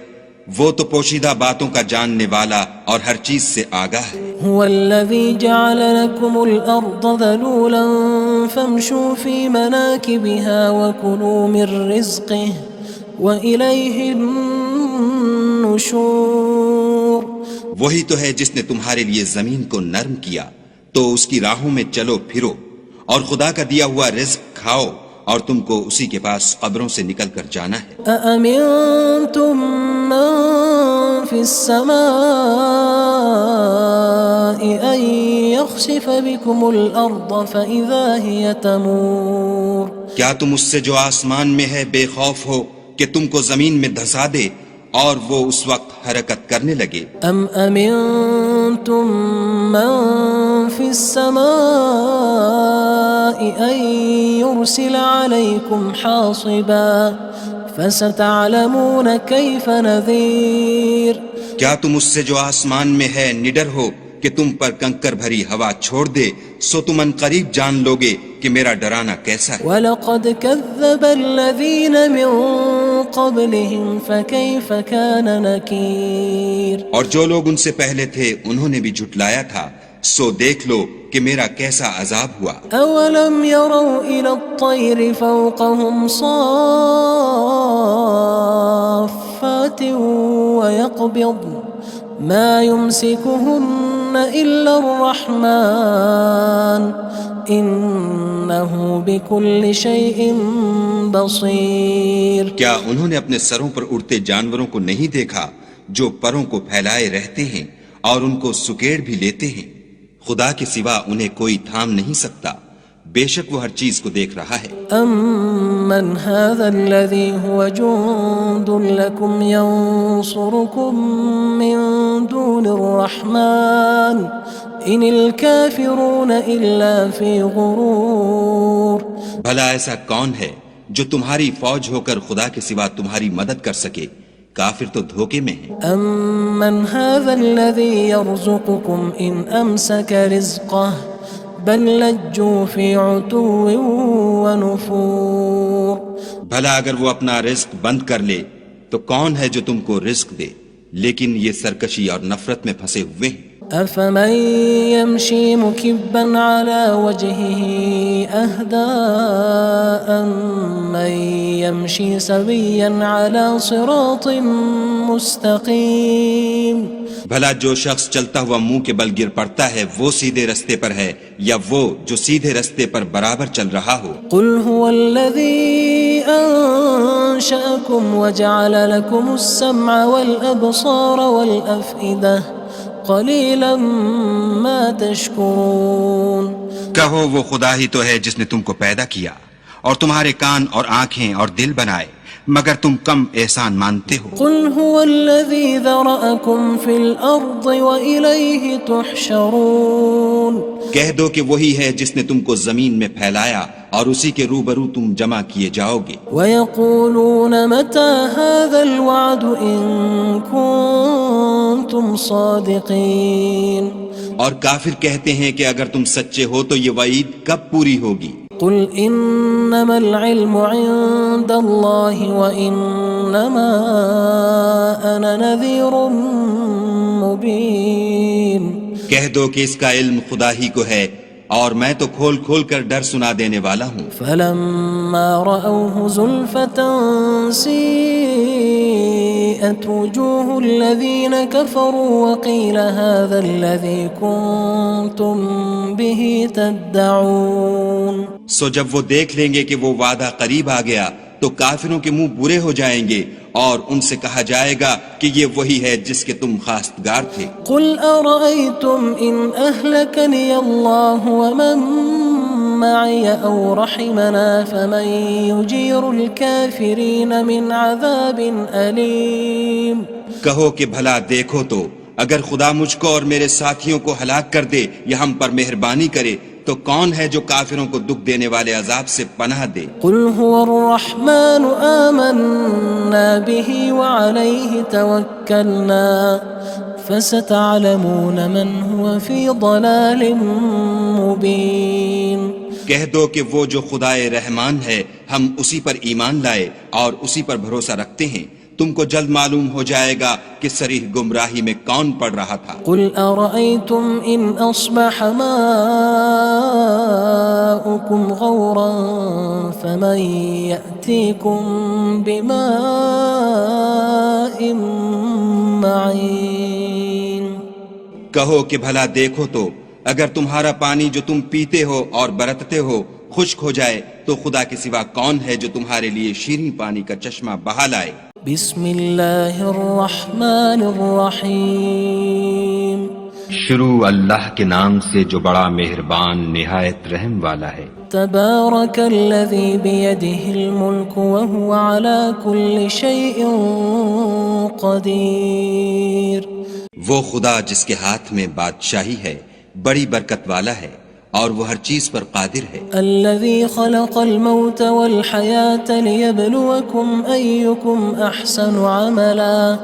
وہ تو پوشیدہ باتوں کا جاننے والا اور ہر چیز سے آگاہ ہے. هو الذي جعل لكم الأرض ذلولا فامشوا في مناكبها وكلوا من رزقه وإليه النشور. وہی تو ہے جس نے تمہارے لیے زمین کو نرم کیا تو اس کی راہوں میں چلو پھرو اور خدا کا دیا ہوا رزق کھاؤ اور تم کو اسی کے پاس قبروں سے نکل کر جانا ہے. أأمنتم من في السماء أن يخسف بكم الأرض فإذا هي تمور. کیا تم اس سے جو آسمان میں ہے بے خوف ہو کہ تم کو زمین میں دھسا دے اور وہ اس وقت حرکت کرنے لگے؟ أم أمنتم من في السماء أن يرسل عليكم حاصبا فستعلمون كيف نذير. کیا تم اس سے جو آسمان میں ہے نڈر ہو کہ تم پر کنکر بھری ہوا چھوڑ دے، سو تم ان قریب جان لوگے کہ میرا ڈرانا کیسا ہے. وَلَقَدْ كَذَّبَ الَّذِينَ مِن قَبْلِهِمْ فَكَيْفَ كَانَ نَكِيرٌ. اور جو لوگ ان سے پہلے تھے انہوں نے بھی جھٹلایا تھا، سو دیکھ لو کہ میرا کیسا عذاب ہوا. أَوَلَمْ يَرَوْا إِلَى الطَّيْرِ فَوْقَهُمْ صَافَّاتٍ وَيَقْبِضْنَ مَا يُمْسِكُهُنَّ إِلَّا الرَّحْمَنُ إِنَّهُ بِكُلِّ شَيْءٍ بَصِيرٌ. کیا انہوں نے اپنے سروں پر اڑتے جانوروں کو نہیں دیکھا جو پروں کو پھیلائے رہتے ہیں اور ان کو سکیڑ بھی لیتے ہیں؟ خدا کے سوا انہیں کوئی تھام نہیں سکتا، بے شک وہ ہر چیز کو دیکھ رہا ہے. أَمَّنْ هَذَا الَّذِي هُوَ جُندٌ لَكُمْ يَنصُرُكُم مِّن دُونِ الرَّحْمَنِ إِنِ الْكَافِرُونَ إِلَّا فِي غُرُورٍ. بھلا ایسا کون ہے جو تمہاری فوج ہو کر خدا کے سوا تمہاری مدد کر سکے؟ کافر تو دھوکے میں ہیں. أَمَّنْ هَذَا الَّذِي يَرْزُقُكُمْ إِنْ أَمْسَكَ رِزْقَهُ بَلْ لَجُّوا فِي عُتُوٍّ وَنُفُورٍ. بھلا اگر وہ اپنا رزق بند کر لے تو کون ہے جو تم کو رزق دے، لیکن یہ سرکشی اور نفرت میں پھنسے ہوئے ہیں. أَفَمَن يَمْشِي مُكِبًّا عَلَى وَجْهِهِ أَهْدَىٰ أَمَّن يَمْشِي سَوِيًّا عَلَى صِرَاطٍ مُّسْتَقِيمٍ. بھلا جو شخص چلتا ہوا منہ کے بل گر پڑتا ہے وہ سیدھے رستے پر ہے یا وہ جو سیدھے رستے پر برابر چل رہا ہو؟ قُلْ هُوَ الَّذِي أَنشَأَكُمْ وَجَعَلَ لَكُمُ السَّمْعَ وَالْأَبْصَارَ وَالْأَفْئِدَةَ قَلِيلًا مَا تَشْكُرُونَ. کہو وہ خدا ہی تو ہے جس نے تم کو پیدا کیا اور تمہارے کان اور آنکھیں اور دل بنائے، مگر تم کم احسان مانتے ہو. قُلْ هُوَ الَّذِي ذَرَأَكُمْ فِي الْأَرْضِ وَإِلَيْهِ تُحْشَرُونَ. کہہ دو کہ وہی ہے جس نے تم کو زمین میں پھیلایا اور اسی کے روبرو تم جمع کیے جاؤ گے. وَيَقُولُونَ مَتَى هَذَا الْوَعْدُ إِن كُنتُمْ صَادِقِينَ. اور کافر کہتے ہیں کہ اگر تم سچے ہو تو یہ وعید کب پوری ہوگی؟ قُلْ إِنَّمَا الْعِلْمُ عِندَ اللَّهِ وَإِنَّمَا أَنَا نَذِيرٌ مُّبِينٌ. کہہ دو کہ اس کا علم خدا ہی کو ہے اور میں تو کھول کھول کر ڈر سنا دینے والا ہوں. فَلَمَّا رَأَوْهُ زُلْفَةً سِيئَتْ وسيئت وجوه الذين كفروا وقيل هذا الذي كنتم به تدعون. سو جب وہ دیکھ لیں گے کہ وہ وعدہ قریب آ گیا تو کافروں کے منہ برے ہو جائیں گے اور ان سے کہا جائے گا کہ یہ وہی ہے جس کے تم خواستگار تھے. قل أرأيتم إن أهلكني الله ومن معي أو رحمنا فمن يجير الكافرين من عذاب أليم. کہو کہ بھلا دیکھو تو اگر خدا مجھ کو اور میرے ساتھیوں کو ہلاک کر دے یا ہم پر مہربانی کرے تو کون ہے جو کافروں کو دکھ دینے والے عذاب سے پناہ دے. قل هو الرحمن آمنا به وعليه توكلنا فستعلمون من هو في ضلال مبين. کہہ دو کہ وہ جو خدائے رحمان ہے ہم اسی پر ایمان لائے اور اسی پر بھروسہ رکھتے ہیں. تم کو جلد معلوم ہو جائے گا کہ صریح گمراہی میں کون پڑ رہا تھا. قل أرأيتم إن أصبح ماؤكم غورا فمن يأتيكم بماء معين. کہو کہ بھلا دیکھو تو اگر تمہارا پانی جو تم پیتے ہو اور برتتے ہو خشک ہو جائے تو خدا کے سوا کون ہے جو تمہارے لیے شیریں پانی کا چشمہ بہا لائے. بسم اللہ الرحمن الرحیم. شروع اللہ کے نام سے جو بڑا مہربان نہایت رحم والا ہے. تبارک الذی بیدہ الملک وہو علی کل شیء قدیر. وہ خدا جس کے ہاتھ میں بادشاہی ہے بڑی برکت والا ہے اور وہ ہر چیز پر قادر ہے. الذي خلق الموت والحياة ليبلوكم أيكم أحسن عملا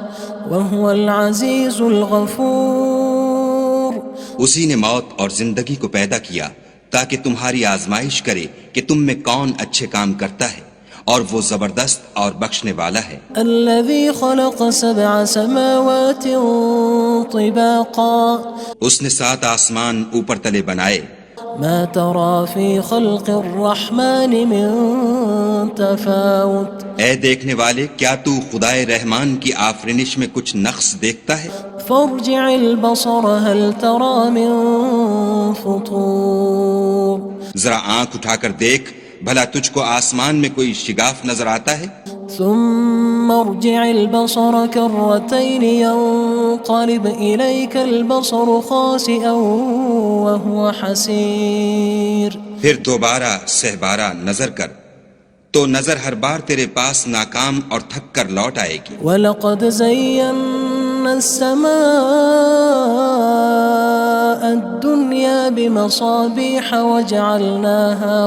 وهو العزيز الغفور. اسی نے موت اور زندگی کو پیدا کیا تاکہ تمہاری آزمائش کرے کہ تم میں کون اچھے کام کرتا ہے اور وہ زبردست اور بخشنے والا ہے. الذي خلق 7 سماوات طباقا. اس نے 7 آسمان اوپر تلے بنائے. ما ترى في خلق الرحمن من تفاوت. اے دیکھنے والے کیا تو خدائے رحمان کی آفرینش میں کچھ نقص دیکھتا ہے؟ فارجع البصر هل ترى من فطور. ذرا آنکھ اٹھا کر دیکھ بھلا تجھ کو آسمان میں کوئی شگاف نظر آتا ہے؟ ثم ارجع البصر كرتين ينقلب إليك البصر خاسئا وهو حسير. پھر دوبارہ سہبارہ نظر کر تو نظر ہر بار تیرے پاس ناکام اور تھک کر لوٹ آئے گی. وَلَقَدْ زَيَّنَّا السَّمَاءَ الدُّنْيَا بِمَصَابِيحَ وَجَعَلْنَاهَا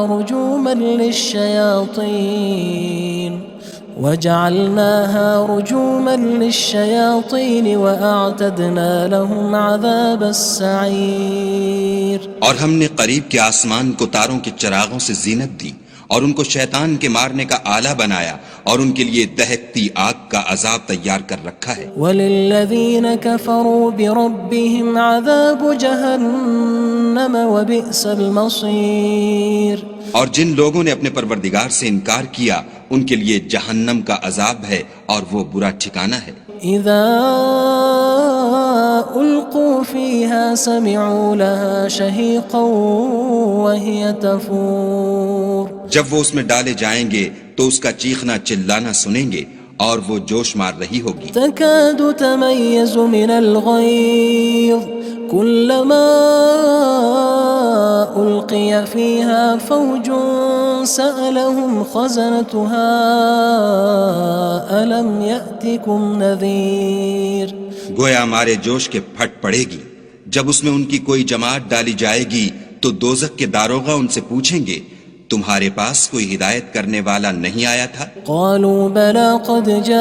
رُجُومًا لِلشَّيَاطِينِ وَأَعْتَدْنَا لَهُمْ عَذَابَ السَّعِيرِ. اور ہم نے قریب کے آسمان کو تاروں کے چراغوں سے زینت دی اور ان کو شیطان کے مارنے کا آلہ بنایا اور ان کے لیے دہکتی آگ کا عذاب تیار کر رکھا ہے. وَلِلَّذِينَ كَفَرُوا بِرَبِّهِمْ عَذَابُ جَهَنَّمَ وَبِئْسَ الْمَصِيرُ. اور جن لوگوں نے اپنے پروردگار سے انکار کیا ان کے لیے جہنم کا عذاب ہے اور وہ برا ٹھکانہ ہے. اذا القوا فيها سمعوا لها شهيقا وهي تفور. جب وہ اس میں ڈالے جائیں گے تو اس کا چیخنا چلانا سنیں گے اور وہ جوش مار رہی ہوگی. تكاد تميز من الغيظ كلما ألقي فيها فوج سألهم خزنتها ألم يأتكم نذير. گویا مارے جوش کے پھٹ پڑے گی. جب اس میں ان کی کوئی جماعت ڈالی جائے گی تو دوزخ کے داروغہ ان سے پوچھیں گے تمہارے پاس کوئی ہدایت کرنے والا نہیں آیا تھا؟ قالوا بلى قد جاءنا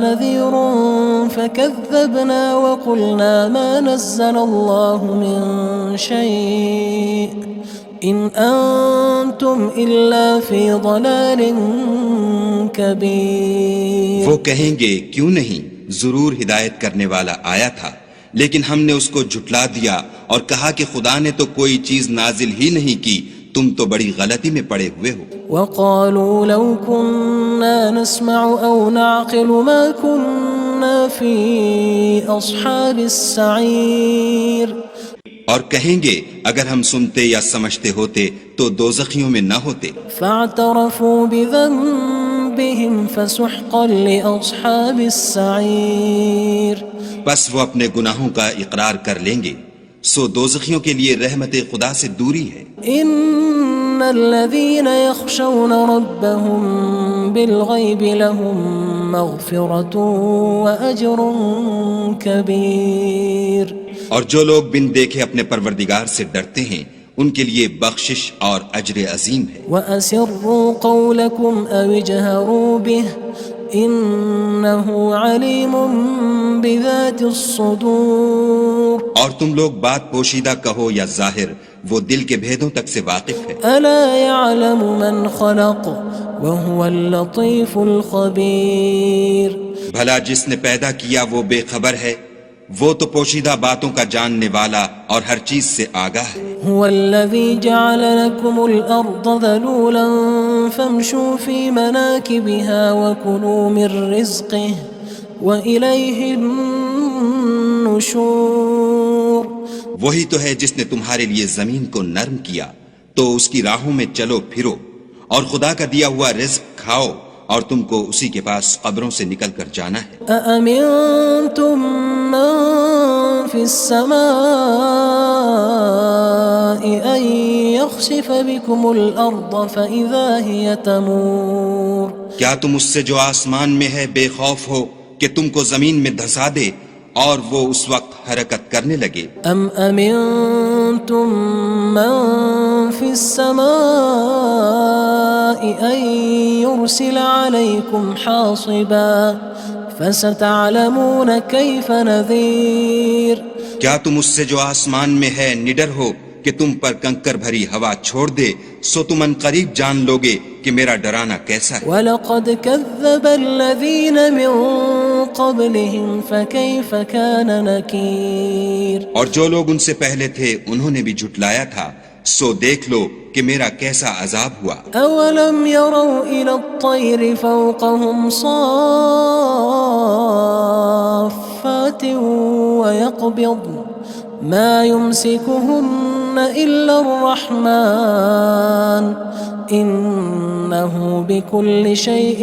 نذير فكذبنا وقلنا ما نزل الله من شيء إن أنتم إلا في ضلال كبير. وہ کہیں گے کیوں نہیں ضرور ہدایت کرنے والا آیا تھا لیکن ہم نے اس کو جھٹلا دیا اور کہا کہ خدا نے تو کوئی چیز نازل ہی نہیں کی تم تو بڑی غلطی میں پڑے ہوئے ہو. وقالوا لو كنا نسمع أو نعقل ما كنا في أصحاب السعير. اور کہیں گے اگر ہم سنتے یا سمجھتے ہوتے تو دوزخیوں میں نہ ہوتے. فاعترفوا بذنبهم فسحقا لأصحاب السعير. بس وہ اپنے گناہوں کا اقرار کر لیں گے، سو دوزخیوں کے لیے رحمت خدا سے دوری ہے. ان الذين يخشون ربهم بالغيب لهم مغفرة وأجر كبير. اور جو لوگ بن دیکھے اپنے پروردگار سے ڈرتے ہیں ان کے لیے بخشش اور اجر عظیم ہے. وَأَسِرُّوا قَوْلَكُمْ أَوِ اجْهَرُوا بِهِ إِنَّهُ عَلِيمٌ بِذَاتِ الصُّدُورِ. اور تم لوگ بات پوشیدہ کہو یا ظاہر، وہ دل کے بھیدوں تک سے واقف ہے. أَلَا يَعْلَمُ مَنْ خَلَقَ وَهُوَ اللَّطِيفُ الْخَبِيرُ. بھلا جس نے پیدا کیا وہ بے خبر ہے، وہ تو پوشیدہ باتوں کا جاننے والا اور ہر چیز سے آگاہ ہے. هو الذي جعل لكم الأرض ذلولا فامشوا في مناكبها وكلوا من رزقه وإليه النشور. وہی تو ہے جس نے تمہارے لیے زمین کو نرم کیا تو اس کی راہوں میں چلو پھرو اور خدا کا دیا ہوا رزق کھاؤ اور تم کو اسی کے پاس قبروں سے نکل کر جانا ہے. أأمنتم من في السماء أن يخسف بكم الأرض فإذا هي تمور. کیا تم اس سے جو آسمان میں ہے بے خوف ہو کہ تم کو زمین میں دھسا دے اور وہ اس وقت حرکت کرنے لگے؟ أم أمنتم من في السماء أن يرسل عليكم حاصبا فستعلمون كيف نذير. کیا تم اس سے جو آسمان میں ہے نڈر ہو کہ تم پر کنکر بھری ہوا چھوڑ دے، سو تم ان قریب جان لوگے کہ میرا ڈرانا کیسا ہے. وَلَقَدْ كَذَّبَ الَّذِينَ مِن قَبْلِهِمْ فَكَيْفَ كَانَ نَكِيرٌ. اور جو لوگ ان سے پہلے تھے انہوں نے بھی جھٹلایا تھا، سو دیکھ لو کہ میرا کیسا عذاب ہوا. أَوَلَمْ يَرَوْا إِلَى الطَّيْرِ فَوْقَهُمْ صَافَّاتٍ وَيَقْبِضْنَ مَا يُمْسِكُهُنَّ إِلَّا الرَّحْمَنُ إِنَّهُ بِكُلِّ شَيْءٍ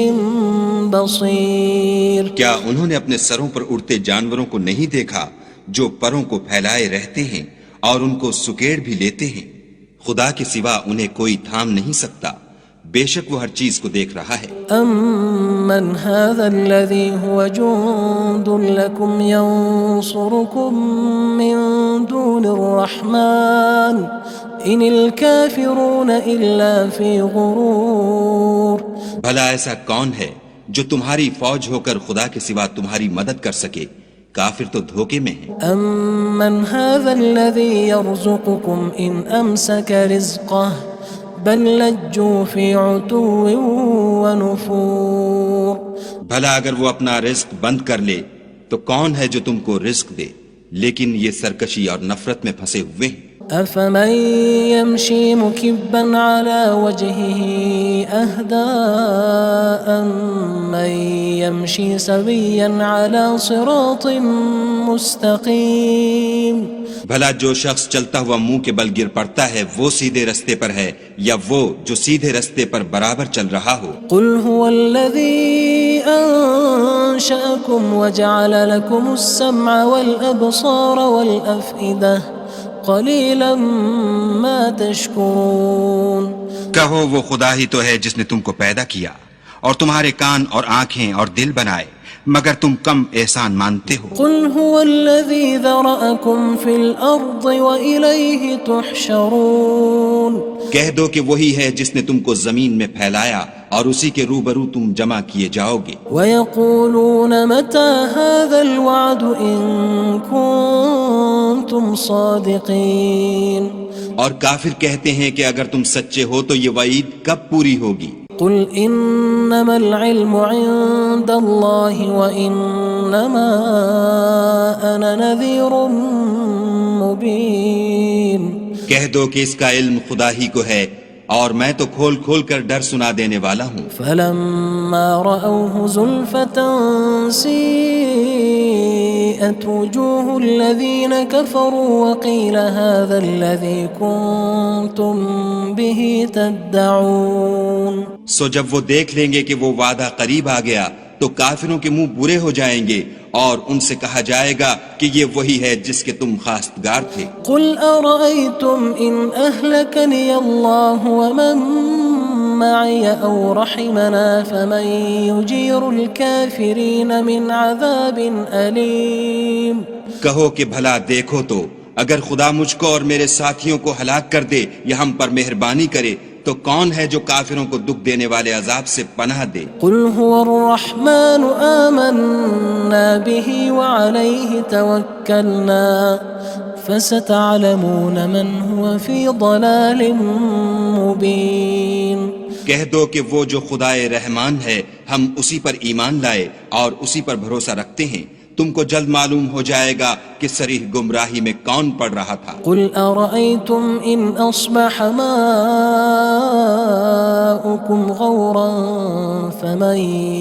بَصِيرٌ. کیا انہوں نے اپنے سروں پر اڑتے جانوروں کو نہیں دیکھا جو پروں کو پھیلائے رہتے ہیں اور ان کو سکیڑ بھی لیتے ہیں؟ خدا کے سوا انہیں کوئی تھام نہیں سکتا، بے شک وہ ہر چیز کو دیکھ رہا ہے. أَمَّنْ هَذَا الَّذِي هُوَ جُندٌ لَكُمْ يَنصُرُكُم مِّن دُونِ الرَّحْمَنِ إِنِ الْكَافِرُونَ إِلَّا فِي غُرُورٍ. بھلا ایسا کون ہے جو تمہاری فوج ہو کر خدا کے سوا تمہاری مدد کر سکے؟ کافر تو دھوکے میں ہیں. أَمَّنْ هَذَا الَّذِي يَرْزُقُكُمْ إِنْ أَمْسَكَ رِزْقَهُ بَلْ لَجُّوا فِي عُتُوٍّ وَنُفُورٍ. بھلا اگر وہ اپنا رزق بند کر لے تو کون ہے جو تم کو رزق دے؟ لیکن یہ سرکشی اور نفرت میں پھنسے ہوئے ہیں. أَفَمَن يَمْشِي مُكِبًّا عَلَى وَجْهِهِ أَهْدَىٰ أَمَّن يَمْشِي سَوِيًّا عَلَى صِرَاطٍ مُّسْتَقِيمٍ. بھلا جو شخص چلتا ہوا منہ کے بل گر پڑتا ہے وہ سیدھے رستے پر ہے یا وہ جو سیدھے رستے پر برابر چل رہا ہو؟ قُلْ هُوَ الَّذِي أَنشَأَكُمْ وَجَعَلَ لَكُمُ السَّمْعَ وَالْأَبْصَارَ وَالْأَفْئِدَةَ قَلِيلًا مَا تَشْكُرُونَ. کہو وہ خدا ہی تو ہے جس نے تم کو پیدا کیا اور تمہارے کان اور آنکھیں اور دل بنائے، مگر تم کم احسان مانتے ہو. قُلْ هُوَ الَّذِي ذَرَأَكُمْ فِي الْأَرْضِ وَإِلَيْهِ تُحْشَرُونَ. کہہ دو کہ وہی ہے جس نے تم کو زمین میں پھیلایا اور اسی کے روبرو تم جمع کیے جاؤ گے. وَيَقُولُونَ مَتَى هَذَا الْوَعْدُ إِن كُنتُمْ صَادِقِينَ. اور کافر کہتے ہیں کہ اگر تم سچے ہو تو یہ وعید کب پوری ہوگی؟ قُلْ إِنَّمَا الْعِلْمُ عِندَ اللَّهِ وَإِنَّمَا أَنَا نَذِيرٌ مُّبِينٌ. کہہ دو کہ اس کا علم خدا ہی کو ہے اور میں تو کھول کھول کر ڈر سنا دینے والا ہوں۔ فلما رأوه زلفة سيئت وجوه الذين كفروا وقيل هذا الذي كنتم به تدعون۔ سو جب وہ دیکھ لیں گے کہ وہ وعدہ قریب آ گیا تو کافروں کے منہ برے ہو جائیں گے اور ان سے کہا جائے گا کہ یہ وہی ہے جس کے تم خواستگار تھے۔ قل أرأيتم إن أهلكني الله ومن معي أو رحمنا فمن يجير الكافرين من عذاب أليم۔ کہو کہ بھلا دیکھو تو اگر خدا مجھ کو اور میرے ساتھیوں کو ہلاک کر دے یا ہم پر مہربانی کرے تو کون ہے جو کافروں کو دکھ دینے والے عذاب سے پناہ دے؟ قل هو الرحمن آمنا به وعليه توكلنا فستعلمون من هو في ضلال مبين۔ کہہ دو کہ وہ جو خدائے رحمان ہے ہم اسی پر ایمان لائے اور اسی پر بھروسہ رکھتے ہیں، تم کو جلد معلوم ہو جائے گا کہ صریح گمراہی میں کون پڑ رہا تھا۔ قل أرأيتم إن أصبح ماؤكم غورا فمن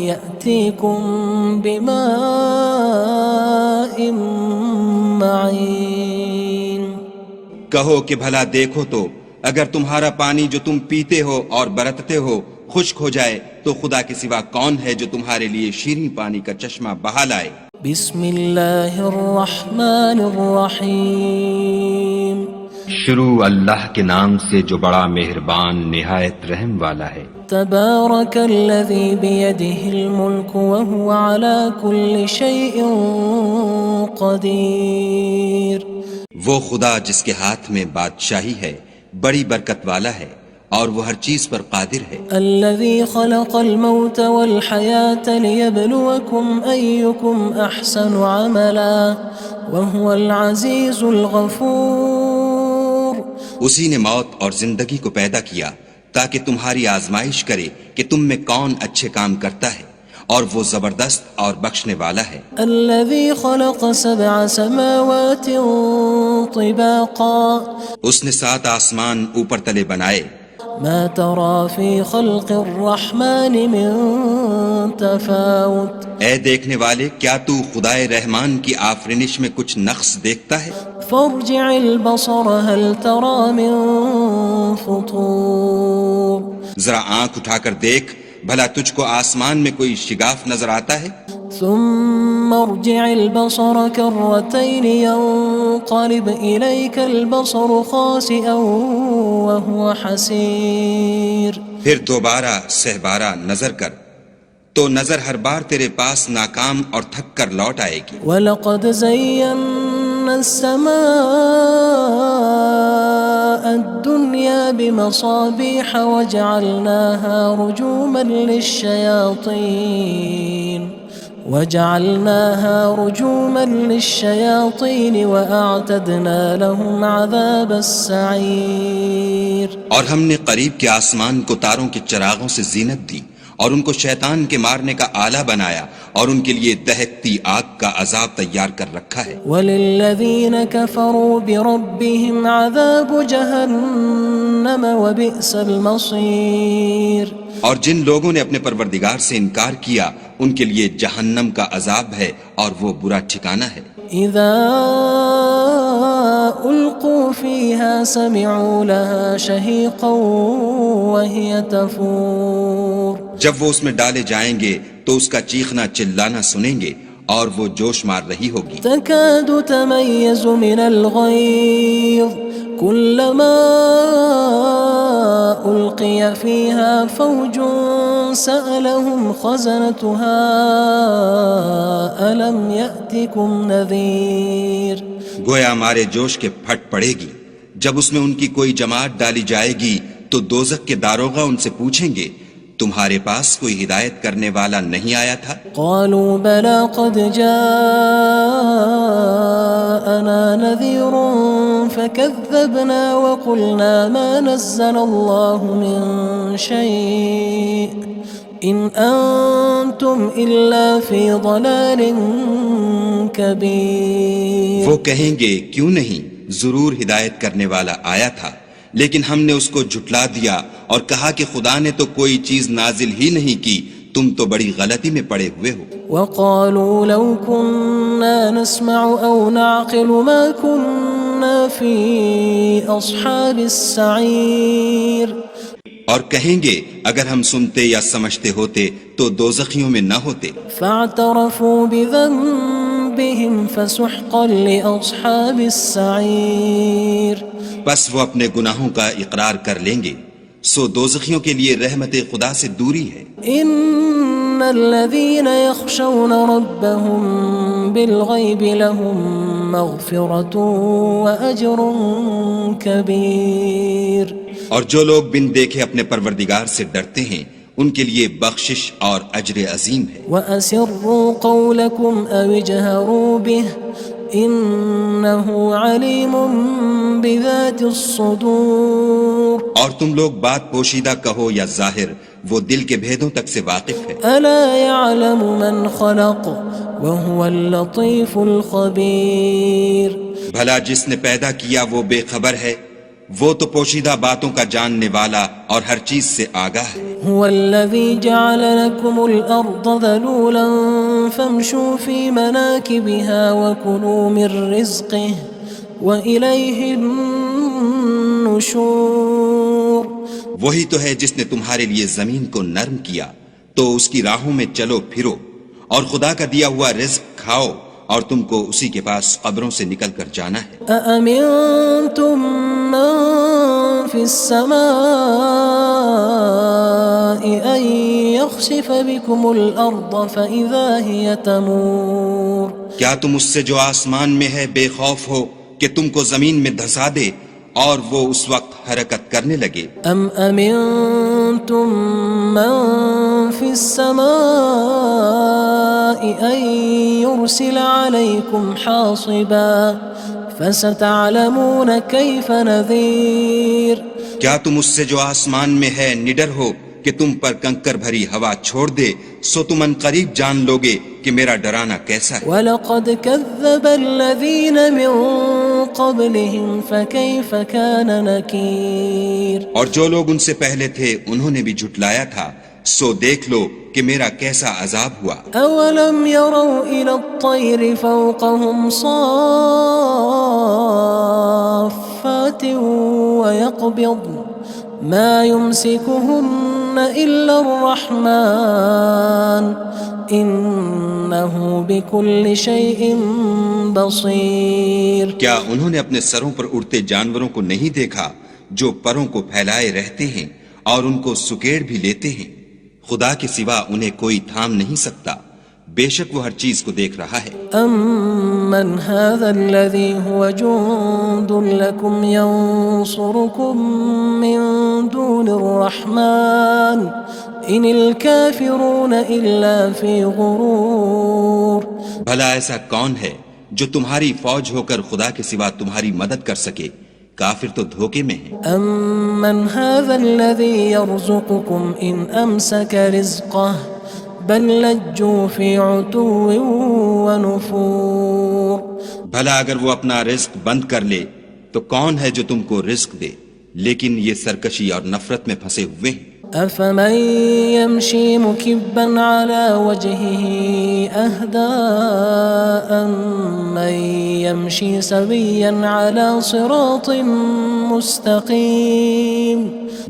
يأتيكم بماء معين۔ کہو کہ بھلا دیکھو تو اگر تمہارا پانی جو تم پیتے ہو اور برتتے ہو خشک ہو جائے تو خدا کے سوا کون ہے جو تمہارے لیے شیریں پانی کا چشمہ بہا لائے؟ بسم اللہ الرحمن الرحیم۔ شروع اللہ کے نام سے جو بڑا مہربان نہایت رحم والا ہے۔ تبارک الذی بیدہ الملک وہو علی کل شیء قدیر۔ وہ خدا جس کے ہاتھ میں بادشاہی ہے بڑی برکت والا ہے اور وہ ہر چیز پر قادر ہے۔ الذي خلق الموت والحياة ليبلوكم أيكم أحسن عملا وهو العزيز الغفور۔ اسی نے موت اور زندگی کو پیدا کیا تاکہ تمہاری آزمائش کرے کہ تم میں کون اچھے کام کرتا ہے اور وہ زبردست اور بخشنے والا ہے۔ الذي خلق 7 سماوات طباقا۔ اس نے 7 آسمان اوپر تلے بنائے۔ ما ترى في خلق الرحمن من تفاوت۔ اے دیکھنے والے کیا تو خدائے رحمان کی آفرینش میں کچھ نقص دیکھتا ہے؟ فارجع البصر هل ترى من فطور۔ ذرا آنکھ اٹھا کر دیکھ بھلا تجھ کو آسمان میں کوئی شگاف نظر آتا ہے؟ ثم ارجع البصر كرتين ينقلب إليك البصر خاسئا وهو حسير۔ پھر دوبارہ سہبارہ نظر کر تو نظر ہر بار تیرے پاس ناکام اور تھک کر لوٹ آئے گی۔ وَلَقَدْ زَيَّنَّا السَّمَاءَ الدُّنْيَا بِمَصَابِيحَ وَجَعَلْنَاهَا رُجُومًا لِلشَّيَاطِينِ وَأَعْتَدْنَا لَهُمْ عَذَابَ السَّعِيرِ۔ اور ہم نے قریب کے آسمان کو تاروں کے چراغوں سے زینت دی اور ان کو شیطان کے مارنے کا آلہ بنایا اور ان کے لیے دہکتی آگ کا عذاب تیار کر رکھا ہے۔ وَلِلَّذِينَ كَفَرُوا بِرَبِّهِمْ عَذَابُ جَهَنَّمَ وَبِئْسَ الْمَصِيرُ۔ اور جن لوگوں نے اپنے پروردگار سے انکار کیا ان کے لیے جہنم کا عذاب ہے اور وہ برا ٹھکانہ ہے۔ اذا القوا فيها سمعوا لها شهيقا وهي تفور۔ جب وہ اس میں ڈالے جائیں گے تو اس کا چیخنا چلانا سنیں گے اور وہ جوش مار رہی ہوگی۔ تكاد تميز من الغيظ كلما ألقي فيها فوج سألهم خزنتها ألم يأتكم نذير۔ گویا مارے جوش کے پھٹ پڑے گی۔ جب اس میں ان کی کوئی جماعت ڈالی جائے گی تو دوزخ کے داروغہ ان سے پوچھیں گے تمہارے پاس کوئی ہدایت کرنے والا نہیں آیا تھا؟ قالوا بلى قد جاءنا نذير فكذبنا وقلنا ما نزل الله من شيء إن أنتم إلا في ضلال كبير۔ وہ کہیں گے کیوں نہیں، ضرور ہدایت کرنے والا آیا تھا، لیکن ہم نے اس کو جھٹلا دیا اور کہا کہ خدا نے تو کوئی چیز نازل ہی نہیں کی، تم تو بڑی غلطی میں پڑے ہوئے ہو۔ وقالوا لو كنا نسمع أو نعقل ما كنا في أصحاب السعير، اور کہیں گے اگر ہم سنتے یا سمجھتے ہوتے تو دوزخیوں میں نہ ہوتے۔ فاعترفوا بذنبهم فسحقا لأصحاب السعير، بس وہ اپنے گناہوں کا اقرار کر لیں گے، سو دوزخیوں کے لیے رحمت خدا سے دوری ہے۔ ان الذين يخشون ربهم بالغيب لهم مغفرة وأجر كبير، اور جو لوگ بن دیکھے اپنے پروردگار سے ڈرتے ہیں ان کے لیے بخشش اور اجر عظیم ہے۔ وأسروا قولكم أو اجهروا به إنه عليم بذات الصدور، اور تم لوگ بات پوشیدہ کہو یا ظاہر، وہ دل کے بھیدوں تک سے واقف ہے۔ ألا يعلم من خلق وهو اللطيف الخبير، بھلا جس نے پیدا کیا وہ بے خبر ہے، وہ تو پوشیدہ باتوں کا جاننے والا اور ہر چیز سے آگاہ ہے۔ هو الذي جعل لكم الأرض ذلولا فامشوا في مناكبها وكلوا من رزقه وإليه النشور، وہی تو ہے جس نے تمہارے لیے زمین کو نرم کیا تو اس کی راہوں میں چلو پھرو، اور خدا کا دیا ہوا رزق کھاؤ، اور تم کو اسی کے پاس قبروں سے نکل کر جانا ہے۔ أأمنتم من في السماء أن يخسف بكم الأرض فإذا هي تمور، کیا تم اس سے جو آسمان میں ہے بے خوف ہو کہ تم کو زمین میں دھسا دے اور وہ اس وقت حرکت کرنے لگے؟ أم أمنتم من في السماء أن يرسل عليكم حاصبا فستعلمون كيف نذير، کیا تم اس سے جو آسمان میں ہے نڈر ہو کہ تم پر کنکر بھری ہوا چھوڑ دے، سو تم ان قریب جان لوگے کہ میرا ڈرانا کیسا ہے۔ وَلَقَدْ كَذَّبَ الَّذِينَ مِن قَبْلِهِمْ فَكَيْفَ كَانَ نَكِيرٌ، اور جو لوگ ان سے پہلے تھے انہوں نے بھی جھٹلایا تھا، سو دیکھ لو کہ میرا کیسا عذاب ہوا۔ أَوَلَمْ يَرَوْا إِلَى الطَّيْرِ فَوْقَهُمْ صَافَّاتٍ وَيَقْبِضْنَ مَا يُمْسِكُهُنَّ إِلَّا الرَّحْمَنُ إِنَّهُ بِكُلِّ شَيْءٍ بَصِيرٌ، کیا انہوں نے اپنے سروں پر اڑتے جانوروں کو نہیں دیکھا جو پروں کو پھیلائے رہتے ہیں اور ان کو سکیڑ بھی لیتے ہیں؟ خدا کے سوا انہیں کوئی تھام نہیں سکتا، بے شک وہ ہر چیز کو دیکھ رہا ہے۔ أَمَّنْ هَذَا الَّذِي هُوَ جُندٌ لَكُمْ يَنصُرُكُم مِّن دُونِ الرَّحْمَنِ إِنِ الْكَافِرُونَ إِلَّا فِي غُرُورٍ، بھلا ایسا کون ہے جو تمہاری فوج ہو کر خدا کے سوا تمہاری مدد کر سکے؟ کافر تو دھوکے میں ہیں۔ أَمَّنْ هَذَا الَّذِي يَرْزُقُكُمْ إِنْ أَمْسَكَ رِزْقَهُ بَلْ لَجُّوا فِي عُتُوٍّ وَنُفُورٍ، بھلا اگر وہ اپنا رزق بند کر لے تو کون ہے جو تم کو رزق دے، لیکن یہ سرکشی اور نفرت میں پھنسے ہوئے ہیں۔ أَفَمَن يَمْشِي مُكِبًّا عَلَى وَجْهِهِ أَهْدَىٰ أَمَّن يَمْشِي سَوِيًّا عَلَى صِرَاطٍ مُّسْتَقِيمٍ،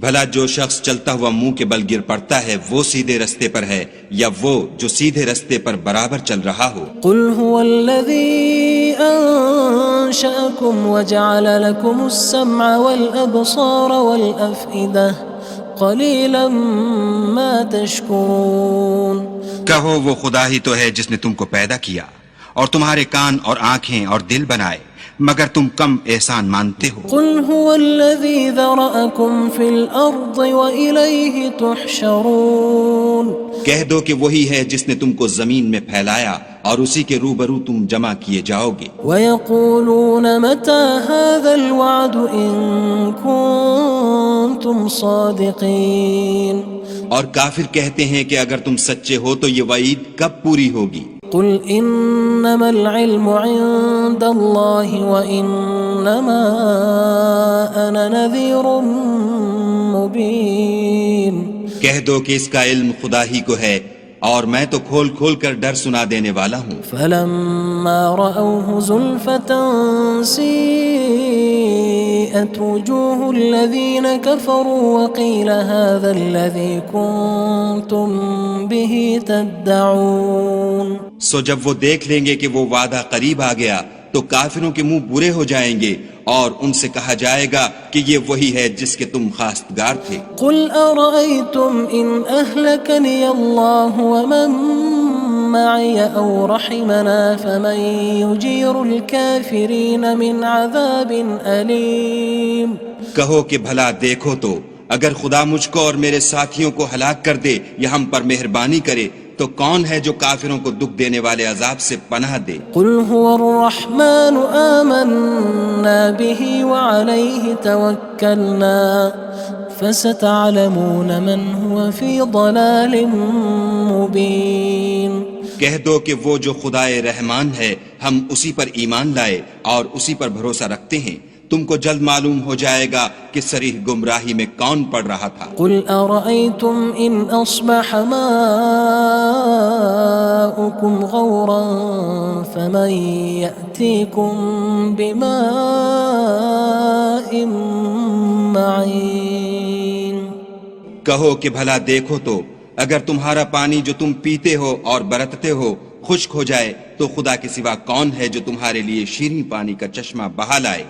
بھلا جو شخص چلتا ہوا منہ کے بل گر پڑتا ہے وہ سیدھے رستے پر ہے یا وہ جو سیدھے رستے پر برابر چل رہا ہو؟ قُلْ هُوَ الَّذِي أَنشَأَكُمْ وَجَعَلَ لَكُمُ السَّمْعَ وَالْأَبْصَارَ وَالْأَفْئِدَةَ قَلِيلًا مَا تَشْكُرُونَ، کہو وہ خدا ہی تو ہے جس نے تم کو پیدا کیا اور تمہارے کان اور آنکھیں اور دل بنائے، مگر تم کم احسان مانتے ہو۔ قُلْ هُوَ الَّذِي ذَرَأَكُمْ فِي الْأَرْضِ وَإِلَيْهِ تُحْشَرُونَ، کہہ دو کہ وہی ہے جس نے تم کو زمین میں پھیلایا اور اسی کے روبرو تم جمع کیے جاؤ گے۔ وَيَقُولُونَ مَتَى هَذَا الْوَعْدُ إِن كُنتُمْ صَادِقِينَ، اور کافر کہتے ہیں کہ اگر تم سچے ہو تو یہ وعید کب پوری ہوگی؟ قل انما العلم عند الله وانما انا نذير مبين. کہہ دو کہ اس کا علم خدا ہی کو ہے اور میں تو کھول کھول کر ڈر سنا دینے والا ہوں. فلما رأوه زلفة سيئت وجوه الذين كفروا وقيل هذا الذي كنتم به تدعون. سو جب وہ دیکھ لیں گے کہ وہ وعدہ قریب آ گیا تو کافروں کے منہ برے ہو جائیں گے اور ان سے کہا جائے گا کہ یہ وہی ہے جس کے تم خواستگار تھے. قل أرأيتم إن أهلكني الله ومن معي أو رحمنا فمن يجير الكافرين من عذاب أليم. کہو کہ بھلا دیکھو تو اگر خدا مجھ کو اور میرے ساتھیوں کو ہلاک کر دے یا ہم پر مہربانی کرے تو کون ہے جو کافروں کو دکھ دینے والے عذاب سے پناہ دے. قل هو الرحمن آمنا به وعليه توكلنا فستعلمون من هو في ضلال مبين. کہہ دو کہ وہ جو خدائے رحمان ہے ہم اسی پر ایمان لائے اور اسی پر بھروسہ رکھتے ہیں، تم کو جلد معلوم ہو جائے گا کہ صریح گمراہی میں کون پڑ رہا تھا. قل أرأيتم إن أصبح ماؤكم غورا فمن يأتيكم بماء معين. کہو کہ بھلا دیکھو تو اگر تمہارا پانی جو تم پیتے ہو اور برتتے ہو خشک ہو جائے تو خدا کے سوا کون ہے جو تمہارے لیے شیریں پانی کا چشمہ بہا لائے.